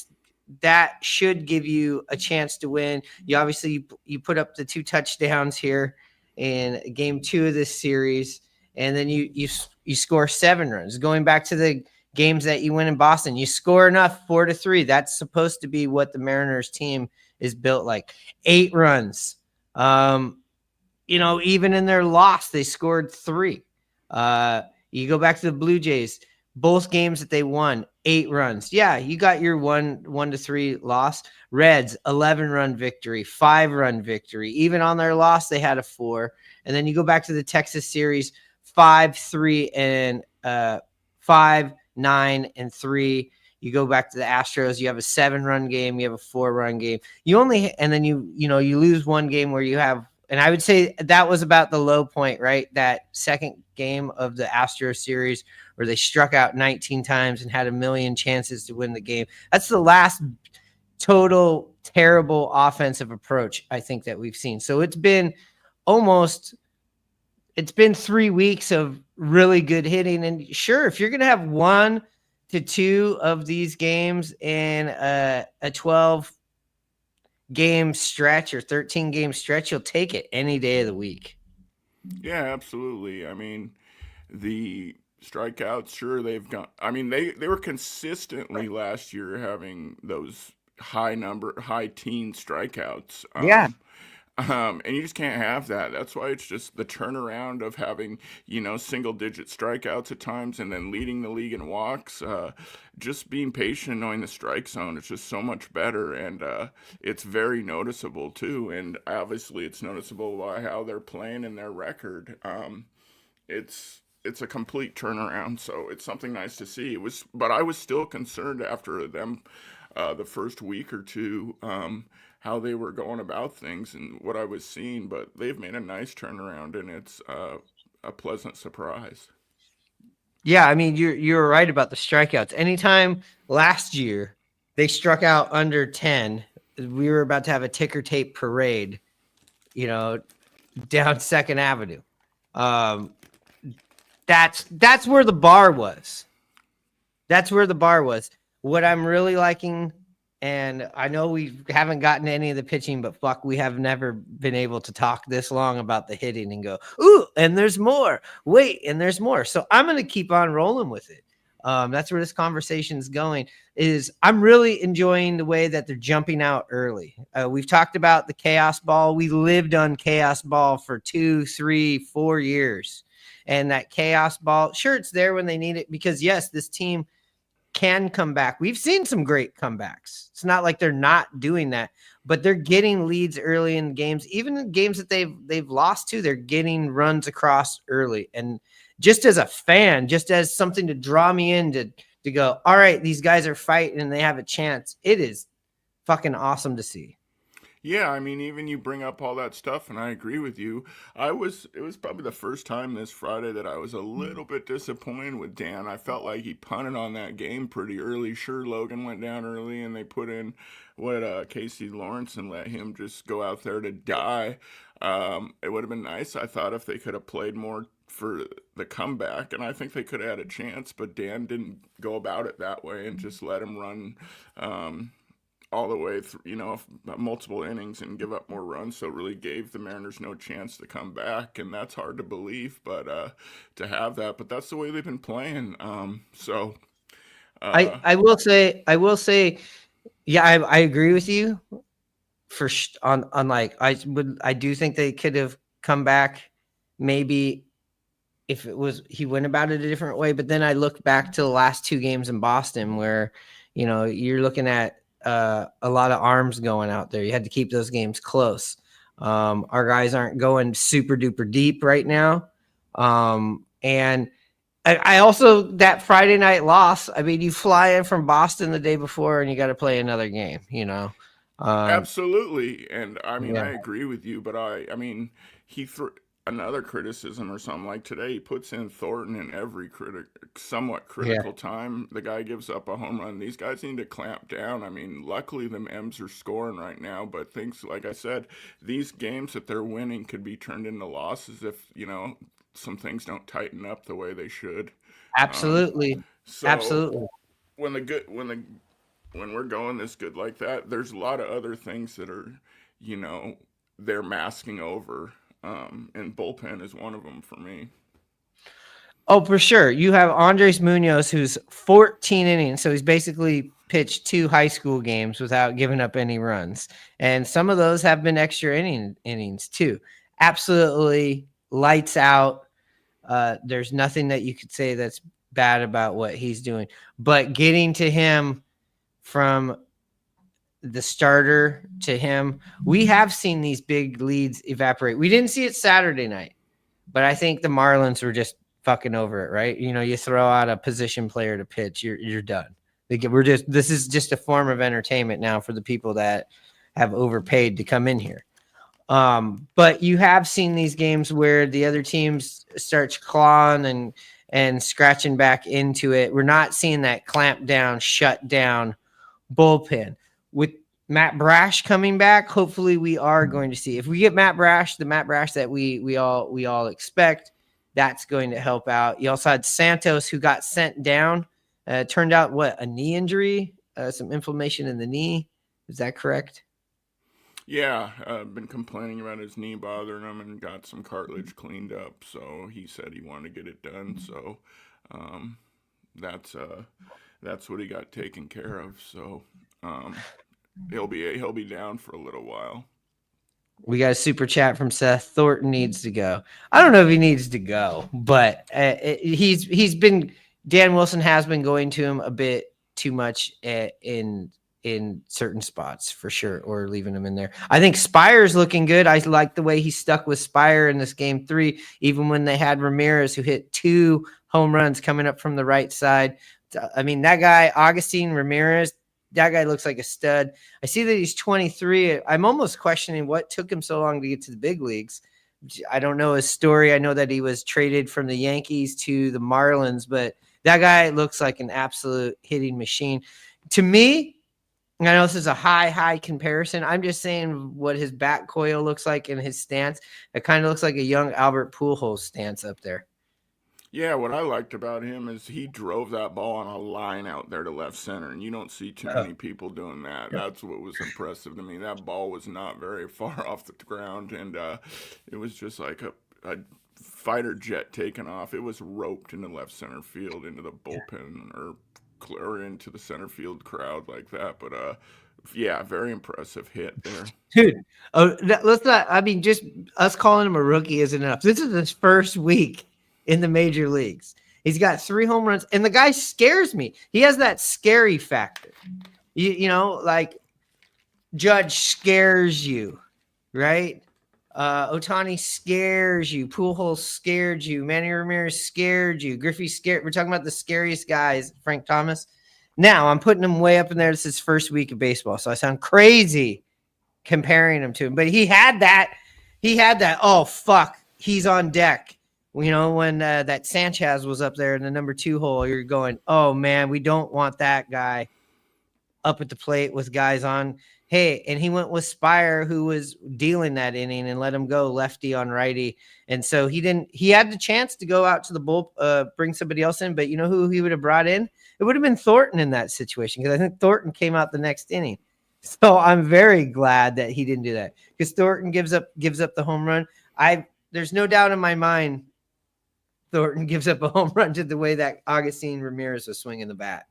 should give you a chance to win. You obviously you put up the 2 touchdowns here in game 2 of this series, and then you score 7 runs. Going back to the games that you win in Boston, you score enough, 4-3. That's supposed to be what the Mariners team is built like. 8 runs. Even in their loss, they scored 3. You go back to the Blue Jays, both games that they won, 8 runs. Yeah, you got your 1-3 loss. Reds, 11-run victory, 5-run victory. Even on their loss, they had a 4. And then you go back to the Texas series, 5-3 and 5-9-3. You go back to the Astros, you have a 7-run game, you have a 4-run game. And then you lose one game where you have, and I would say that was about the low point, right? That second game of the Astros series where they struck out 19 times and had a million chances to win the game. That's the last total terrible offensive approach I think that we've seen. So it's been 3 weeks of really good hitting. And sure, if you're going to have 1 to 2 of these games in a 12-game stretch or 13-game stretch, you'll take it any day of the week. Yeah, absolutely. I mean, the strikeouts, sure, they've gone. I mean, they were consistently last year having those high teen strikeouts. And you just can't have that. That's why it's just the turnaround of having, single-digit strikeouts at times and then leading the league in walks. Just being patient, knowing the strike zone, it's just so much better. And it's very noticeable, too. And obviously it's noticeable by how they're playing and their record. It's a complete turnaround, so it's something nice to see. But I was still concerned after them the first week or two how they were going about things and what I was seeing, but they've made a nice turnaround, and it's a pleasant surprise. Yeah, I mean, you're right about the strikeouts. Anytime last year they struck out under 10, we were about to have a ticker tape parade, down Second Avenue. That's where the bar was. That's where the bar was. What I'm really liking, and I know we haven't gotten any of the pitching, but fuck, we have never been able to talk this long about the hitting and go, ooh, and there's more. Wait, and there's more. So I'm going to keep on rolling with it. That's where this conversation is going. Is I'm really enjoying the way that they're jumping out early. We've talked about the chaos ball. We lived on chaos ball for 2, 3, 4 years. And that chaos ball, sure, it's there when they need it because, yes, this team can come back. We've seen some great comebacks. It's not like they're not doing that, but they're getting leads early in games. Even in games that they've lost to, they're getting runs across early. And just as a fan, just as something to draw me in to go, all right, these guys are fighting and they have a chance. It is fucking awesome to see. Yeah, I mean, even you bring up all that stuff, and I agree with you. It was probably the first time this Friday that I was a little bit disappointed with Dan. I felt like he punted on that game pretty early. Sure, Logan went down early, and they put in Casey Lawrence and let him just go out there to die. It would have been nice, I thought, if they could have played more for the comeback, and I think they could have had a chance, but Dan didn't go about it that way and just let him run all the way through, multiple innings and give up more runs. So it really gave the Mariners no chance to come back. And that's hard to believe, but to have that, but that's the way they've been playing. I will say, yeah, I agree with you I do think they could have come back maybe if he went about it a different way. But then I look back to the last 2 games in Boston where, you're looking at a lot of arms going out there. You had to keep those games close. Our guys aren't going super duper deep right now. And I also, that Friday night loss, I mean, you fly in from Boston the day before and you got to play another game, Absolutely. And I mean, Yeah. I agree with you, but I mean, he threw another criticism or something like today. He puts in Thornton in every somewhat critical time. The guy gives up a home run. These guys need to clamp down. I mean, luckily the M's are scoring right now, but things, like I said, these games that they're winning could be turned into losses if, some things don't tighten up the way they should. Absolutely. Absolutely. When we're going this good like that, there's a lot of other things that are, they're masking over. And bullpen is one of them for me. Oh, for sure. You have Andres Munoz, who's 14 innings. So he's basically pitched 2 high school games without giving up any runs. And some of those have been extra innings too. Absolutely lights out. There's nothing that you could say that's bad about what he's doing. But getting to him from the starter to him, we have seen these big leads evaporate. We didn't see it Saturday night, but I think the Marlins were just fucking over it, right? You throw out a position player to pitch, you're done. This is just a form of entertainment now for the people that have overpaid to come in here. But you have seen these games where the other teams starts clawing and scratching back into it. We're not seeing that clamp down, shut down bullpen. With Matt Brash coming back, hopefully we are going to see. If we get Matt Brash, the Matt Brash that we all expect, that's going to help out. You also had Santos, who got sent down. Turned out a knee injury, some inflammation in the knee. Is that correct? Yeah, been complaining about his knee bothering him and got some cartilage cleaned up. So he said he wanted to get it done. So that's what he got taken care of. So he'll be down for a little while. We got a super chat from Seth. Thornton needs to go. I don't know if he needs to go, but he's been. Dan Wilson has been going to him a bit too much in certain spots for sure, or leaving him in there. I think Spire's looking good. I like the way he stuck with Spire in this game 3, even when they had Ramirez, who hit 2 home runs coming up from the right side. I mean, that guy, Augustine Ramirez, that guy looks like a stud. I see that he's 23. I'm almost questioning what took him so long to get to the big leagues, I don't know his story. I know that he was traded from the Yankees to the Marlins, but that guy looks like an absolute hitting machine. To me, I know this is a high comparison. I'm just saying what his back coil looks like in his stance. It kind of looks like a young Albert Pujols stance up there. Yeah, what I liked about him is he drove that ball on a line out there to left center, and you don't see too many people doing that. That's what was impressive to me. That ball was not very far off the ground, and it was just like a fighter jet taking off. It was roped into left center field, into the bullpen, or into the center field crowd like that. But yeah, very impressive hit there. Dude, let's not, I mean, just us calling him a rookie isn't enough. This is his first week in the major leagues. He's got 3 home runs, and the guy scares me. He has that scary factor. You know, like Judge scares you, right? Ohtani scares you. Pujols scared you. Manny Ramirez scared you. Griffey scared. We're talking about the scariest guys, Frank Thomas. Now, I'm putting him way up in there. This is his first week of baseball, so I sound crazy comparing him to him. But he had that. Oh, fuck. He's on deck. You know, when that Sanchez was up there in the number 2 hole, you're going, oh, man, we don't want that guy up at the plate with guys on. Hey, and he went with Spire, who was dealing that inning, and let him go lefty on righty. And so he had the chance to go out to the bull, bring somebody else in, but you know who he would have brought in? It would have been Thornton in that situation, because I think Thornton came out the next inning. So I'm very glad that he didn't do that, because Thornton gives up the home run. There's no doubt in my mind Thornton gives up a home run to the way that Augustine Ramirez was swinging the bat.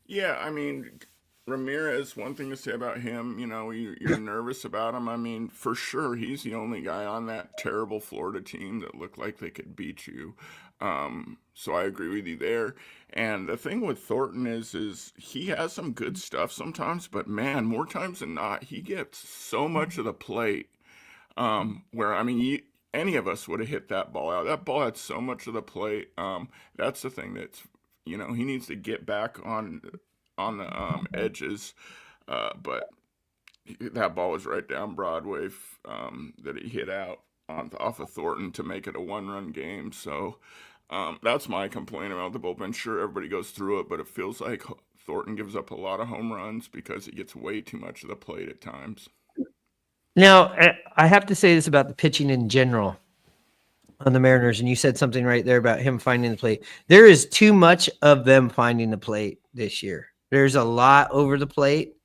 Yeah, I mean, Ramirez, one thing to say about him, you know, you're nervous about him. I mean, for sure, he's the only guy on that terrible Florida team that looked like they could beat you. So I agree with you there. And the thing with Thornton is he has some good stuff sometimes, but man, more times than not, he gets so much of the plate where, I mean, any of us would have hit that ball out. That ball had so much of the plate. That's the thing that's, you know, he needs to get back on the edges. But that ball was right down Broadway that he hit out off of Thornton to make it a 1-run game. So that's my complaint about the bullpen. Sure, everybody goes through it, but it feels like Thornton gives up a lot of home runs because he gets way too much of the plate at times. Now, I have to say this about the pitching in general on the Mariners, and you said something right there about him finding the plate. There is too much of them finding the plate this year. There's a lot over the plate,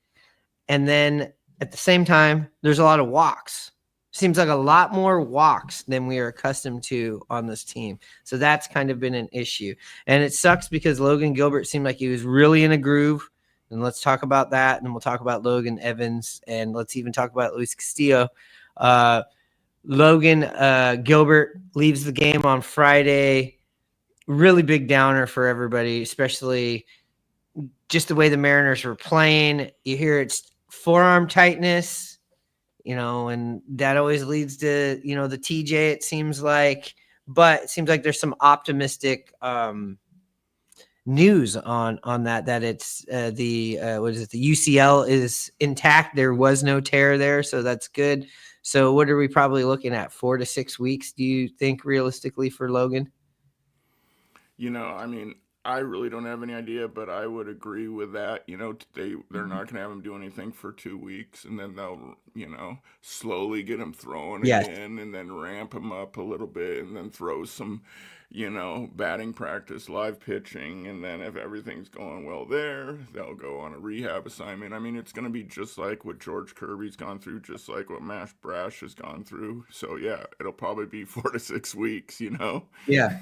and then at the same time, there's a lot of walks. Seems like a lot more walks than we are accustomed to on this team. So that's kind of been an issue. And it sucks because Logan Gilbert seemed like he was really in a groove. And let's talk about that. And then we'll talk about Logan Evans. And let's even talk about Luis Castillo. Logan Gilbert leaves the game on Friday. Really big downer for everybody, especially just the way the Mariners were playing. You hear it's forearm tightness, you know, and that always leads to, you know, the TJ, it seems like. But it seems like there's some optimistic news on that it's the UCL is intact. There was no tear there, so that's good. So what are we probably looking at? 4 to 6 weeks, do you think, realistically, for Logan? You know, I mean, I really don't have any idea, but I would agree with that. You know, they're not going to have him do anything for 2 weeks, and then they'll, you know, slowly get him throwing again, and then ramp him up a little bit, and then throw some, you know, batting practice, live pitching, and then if everything's going well there, they'll go on a rehab assignment. I mean, it's going to be just like what George Kirby's gone through, just like what Mash Brash has gone through. So, yeah, it'll probably be 4 to 6 weeks, you know? Yeah.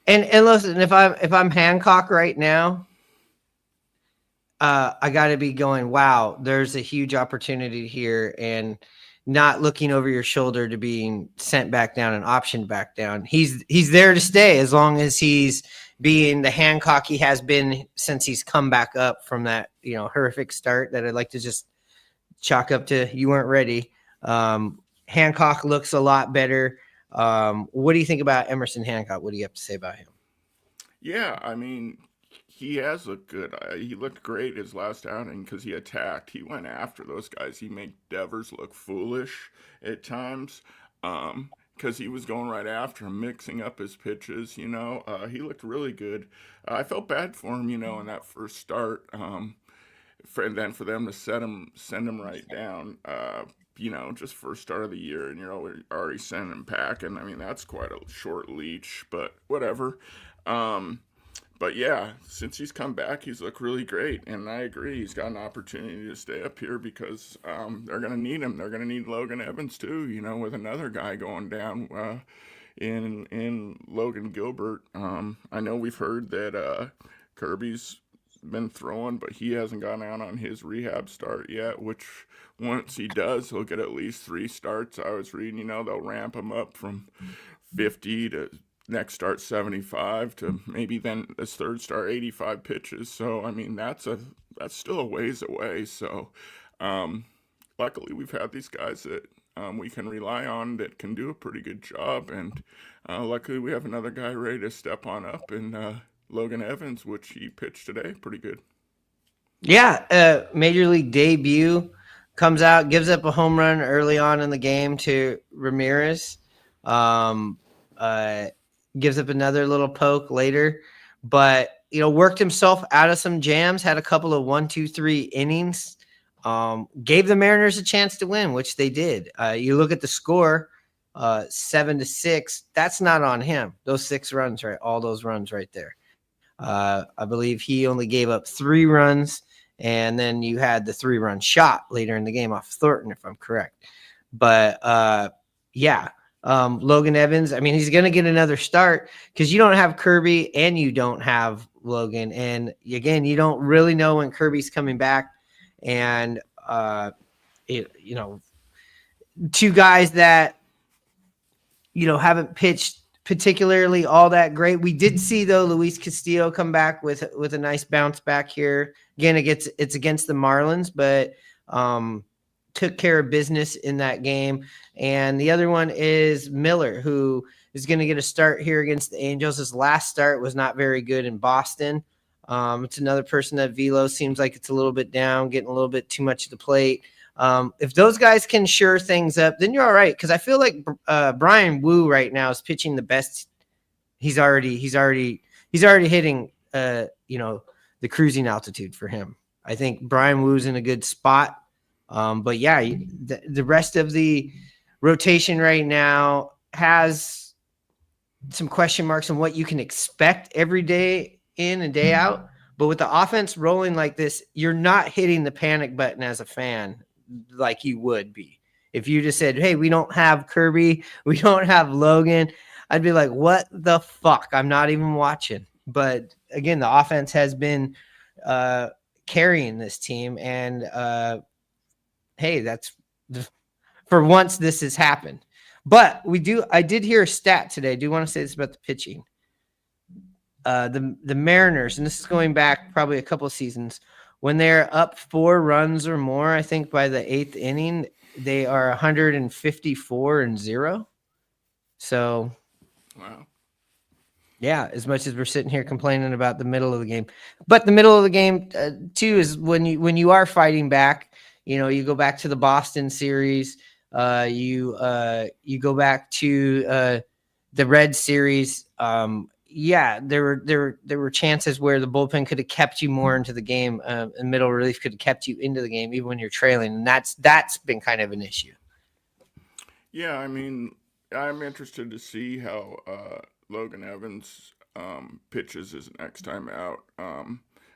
And listen, if I'm Hancock right now, I got to be going, wow, there's a huge opportunity here, and not looking over your shoulder to being sent back down and optioned back down. He's there to stay as long as he's being the Hancock he has been since he's come back up from that, you know, horrific start that I'd like to just chalk up to you weren't ready. Hancock looks a lot better. What do you think about Emerson Hancock? What do you have to say about him? Yeah, I mean, he has looked good. He looked great his last outing because he attacked. He went after those guys. He made Devers look foolish at times. because he was going right after him, mixing up his pitches. He looked really good. I felt bad for him, in that first start. And then for them to send him right down. Just first start of the year, and you're already sending him packing. I mean, that's quite a short leash, but whatever. But yeah, since he's come back, he's looked really great, and I agree. He's got an opportunity to stay up here because they're going to need him. They're going to need Logan Evans too. With another guy going down in Logan Gilbert. I know we've heard that Kirby's been throwing, but he hasn't gone out on his rehab start yet, which once he does, he'll get at least 3 starts. I was reading, they'll ramp him up from 50 to next start 75 to maybe then this third start 85 pitches. So I mean that's still a ways away. So luckily we've had these guys that we can rely on that can do a pretty good job, and luckily we have another guy ready to step on up, and Logan Evans, which he pitched today, pretty good. Yeah, major league debut, comes out, gives up a home run early on in the game to Ramirez. Gives up another little poke later, but worked himself out of some jams, had a couple of 1, 2, 3 innings, gave the Mariners a chance to win, which they did. You look at the score, 7-6. That's not on him. Those 6 runs, right? All those runs right there. I believe he only gave up 3 runs, and then you had the 3-run shot later in the game off Thornton, if I'm correct. But yeah. Logan Evans, I mean, he's going to get another start because you don't have Kirby and you don't have Logan. And again, you don't really know when Kirby's coming back. And, 2 guys that, haven't pitched particularly all that great. We did see, though, Luis Castillo come back with a nice bounce back here. Again, it's against the Marlins, but took care of business in that game. And the other one is Miller, who is going to get a start here against the Angels. His last start was not very good in Boston. It's another person that velo seems like it's a little bit down, getting a little bit too much of the plate. If those guys can shore things up, then you're all right. Because I feel like Brian Wu right now is pitching the best. He's already hitting the cruising altitude for him. I think Brian Wu's in a good spot. But yeah, the rest of the rotation right now has some question marks on what you can expect every day in and day out. But with the offense rolling like this, you're not hitting the panic button as a fan like you would be. If you just said, hey, we don't have Kirby, we don't have Logan, I'd be like, what the fuck? I'm not even watching. But again, the offense has been carrying this team, and hey, that's for once this has happened. But I did hear a stat today. I do want to say this about the pitching. The Mariners, and this is going back probably a couple of seasons, when they're up 4 runs or more, I think by the 8th inning, they are 154-0. So, wow. Yeah, as much as we're sitting here complaining about the middle of the game, but the middle of the game too is when you are fighting back. You go back to the Boston series. You go back to the Red series. Yeah, there were chances where the bullpen could have kept you more into the game, and middle relief could have kept you into the game even when you're trailing, and that's been kind of an issue. Yeah, I mean, I'm interested to see how Logan Evans pitches his next time out.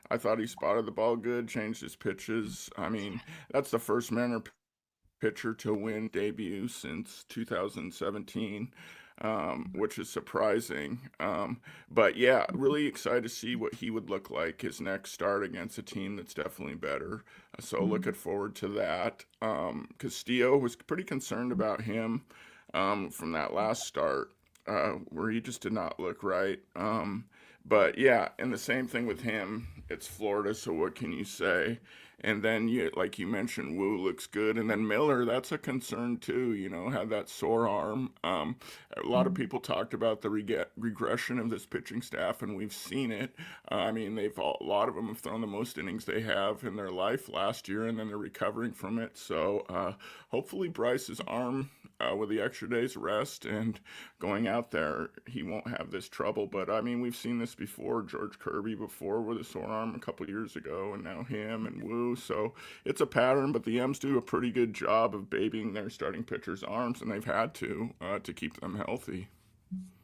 I thought he spotted the ball good, changed his pitches. I mean, that's the first Mariner pitcher to win debut since 2017, which is surprising. But yeah, really excited to see what he would look like his next start against a team that's definitely better. So looking forward to that. Castillo was pretty concerned about him from that last start where he just did not look right. But yeah, and the same thing with him. It's Florida, so what can you say? And then, like you mentioned, Wu looks good. And then Miller, that's a concern too, had that sore arm. A lot of people talked about the regression of this pitching staff, and we've seen it. I mean, a lot of them have thrown the most innings they have in their life last year, and then they're recovering from it. So hopefully Bryce's arm with the extra day's rest and going out there, he won't have this trouble. But I mean, we've seen this before. George Kirby before with a sore arm a couple years ago, and now him and Wu. So it's a pattern. But the M's do a pretty good job of babying their starting pitchers' arms, and they've had to keep them healthy.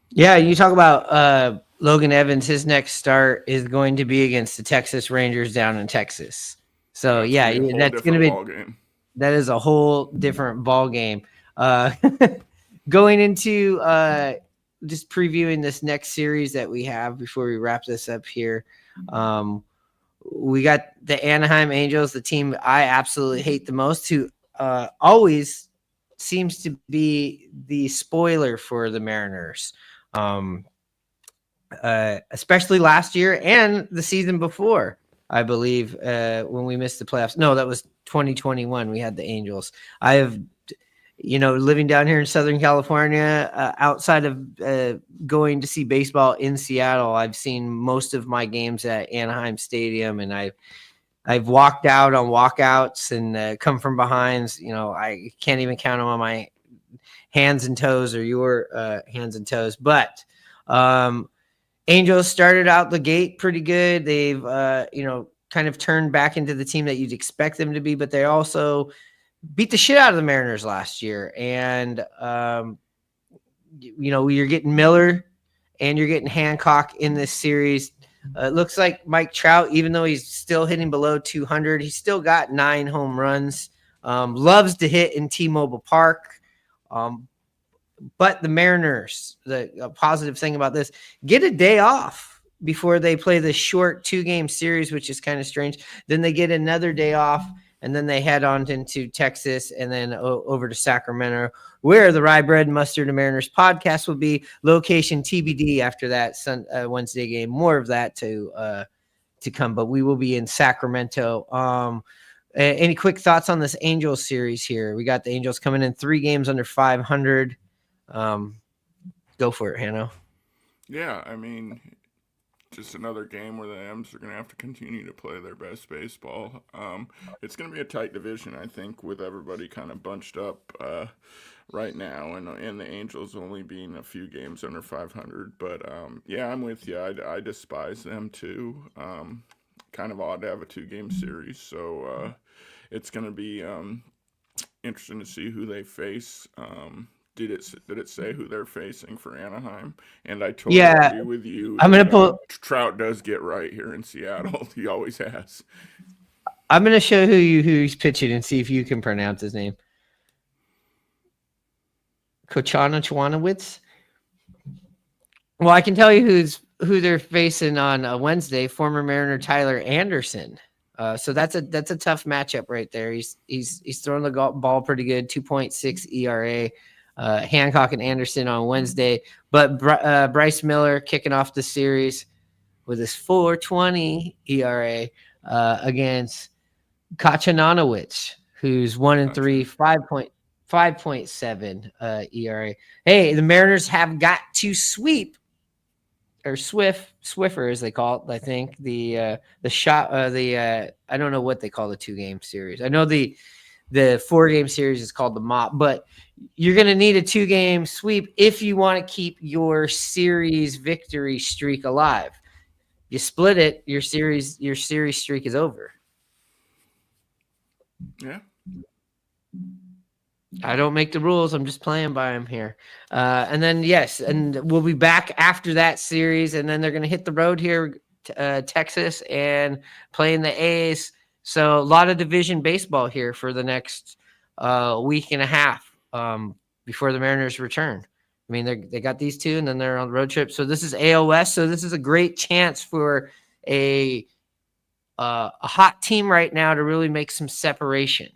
Yeah, you talk about Logan Evans. His next start is going to be against the Texas Rangers down in Texas. So that's going to be ball game. That is a whole different ball game. Going into just previewing this next series that we have before we wrap this up here. We got the Anaheim Angels, the team I absolutely hate the most, who always seems to be the spoiler for the Mariners, especially last year and the season before, I believe, when we missed the playoffs. No, that was 2021. We had the Angels. I have, living down here in Southern California, outside of going to see baseball in Seattle, I've seen most of my games at Anaheim Stadium, and I've walked out on walkouts and come from behinds. I can't even count them on my hands and toes, or your hands and toes. But Angels started out the gate pretty good. They've kind of turned back into the team that you'd expect them to be, but they also beat the shit out of the Mariners last year. And you're getting Miller and you're getting Hancock in this series. It looks like Mike Trout, even though he's still hitting below 200, he's still got 9 home runs. Loves to hit in T-Mobile Park. But the Mariners, the positive thing about this, get a day off before they play the short 2-game series, which is kind of strange. Then they get another day off, and then they head on into Texas and then over to Sacramento, where the Rye Bread and Mustard and Mariners podcast will be. Location TBD after that Wednesday game. More of that to come, but we will be in Sacramento. Any quick thoughts on this Angels series here? We got the Angels coming in 3 games under 500. Go for it, Hanno. Yeah, I mean, just another game where the M's are going to have to continue to play their best baseball. It's going to be a tight division, I think, with everybody kind of bunched up right now, and the Angels only being a few games under 500. But, yeah, I'm with you. I despise them, too. Kind of odd to have a 2-game series. So it's going to be interesting to see who they face. Did it say who they're facing for Anaheim? And I totally agree with you. I'm going to pull. Trout does get right here in Seattle. He always has. I'm going to show who he's pitching and see if you can pronounce his name. Kochanowicz. Well, I can tell you who they're facing on Wednesday. Former Mariner Tyler Anderson. So that's a tough matchup right there. He's throwing the ball pretty good. 2.6 ERA. Hancock and Anderson on Wednesday, but Bryce Miller kicking off the series with his 4.20 ERA against Kochanowicz, who's 1-3, 5.7 ERA. Hey, the Mariners have got to sweep or Swiffer as they call it. I think the shot I don't know what they call the 2-game series. I know the 4-game series is called the mop, but you're going to need a 2-game sweep if you want to keep your series victory streak alive. You split it, your series streak is over. Yeah. I don't make the rules. I'm just playing by them here. And then, yes, and we'll be back after that series, and then they're going to hit the road here, Texas, and playing the A's. So a lot of division baseball here for the next week and a half before the Mariners return. I mean, they got these 2, and then they're on the road trip. So this is AOS. So this is a great chance for a hot team right now to really make some separation.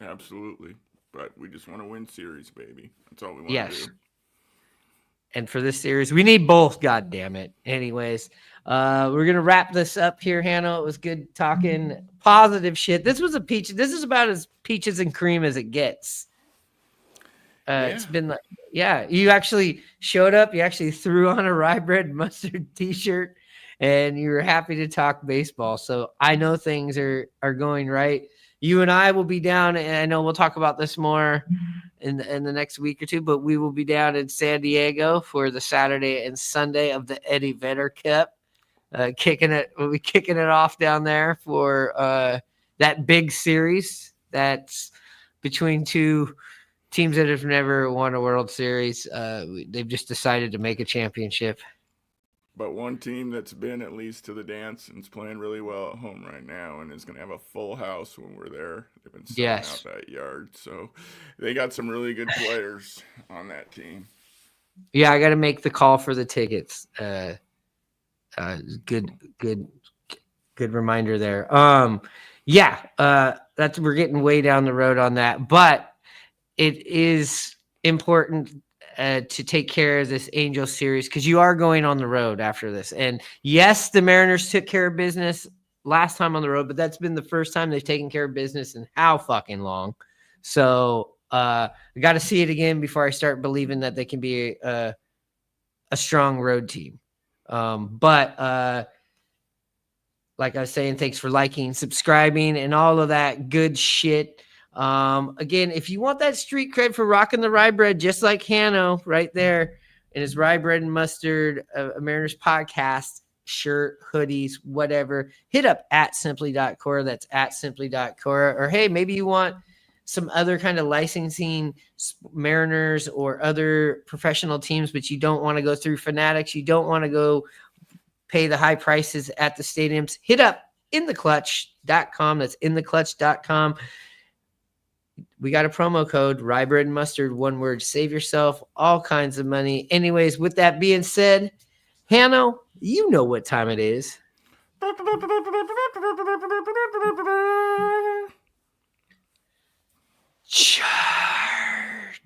Absolutely. But we just want to win series, baby. That's all we want to do. And for this series, we need both, God damn it. Anyways, we're going to wrap this up here, Hanno. It was good talking positive shit. This was a peach. This is about as peaches and cream as it gets. It's been like, you actually showed up. You actually threw on a Rye Bread Mustard t-shirt, and you were happy to talk baseball. So I know things are going right. you and I will be down, and I know we'll talk about this more in the next week or two, but we will be down in San Diego for the Saturday and Sunday of the Eddie Vedder Cup. We'll be kicking it off down there for that big series that's between two teams that have never won a World Series. They've just decided to make a championship. But one team that's been at least to the dance and is playing really well at home right now and is going to have a full house when we're there. They've been selling out that yard. So they got some really good players on that team. Yeah, I got to make the call for the tickets. Good reminder there. That's we're getting way down the road on that, but it is important to take care of this Angel series because you are going on the road after this. And yes, the Mariners took care of business last time on the road, but that's been the first time they've taken care of business in how fucking long. So I got to see it again before I start believing that they can be a strong road team. But like I was saying, thanks for liking, subscribing, and all of that good shit. Again, if you want that street cred for rocking the rye bread, just like Hanno right there in his Rye Bread and Mustard Mariners podcast shirt, hoodies, whatever, hit up at simply.cora. That's at simply.cora. Or hey, maybe you want some other kind of licensing Mariners or other professional teams, but you don't want to go through Fanatics. You don't want to go pay the high prices at the stadiums. Hit up intheclutch.com. That's intheclutch.com. We got a promo code, Rye Bread and Mustard, one word. Save yourself all kinds of money. Anyways, with that being said, Hanno, you know what time it is. Charge.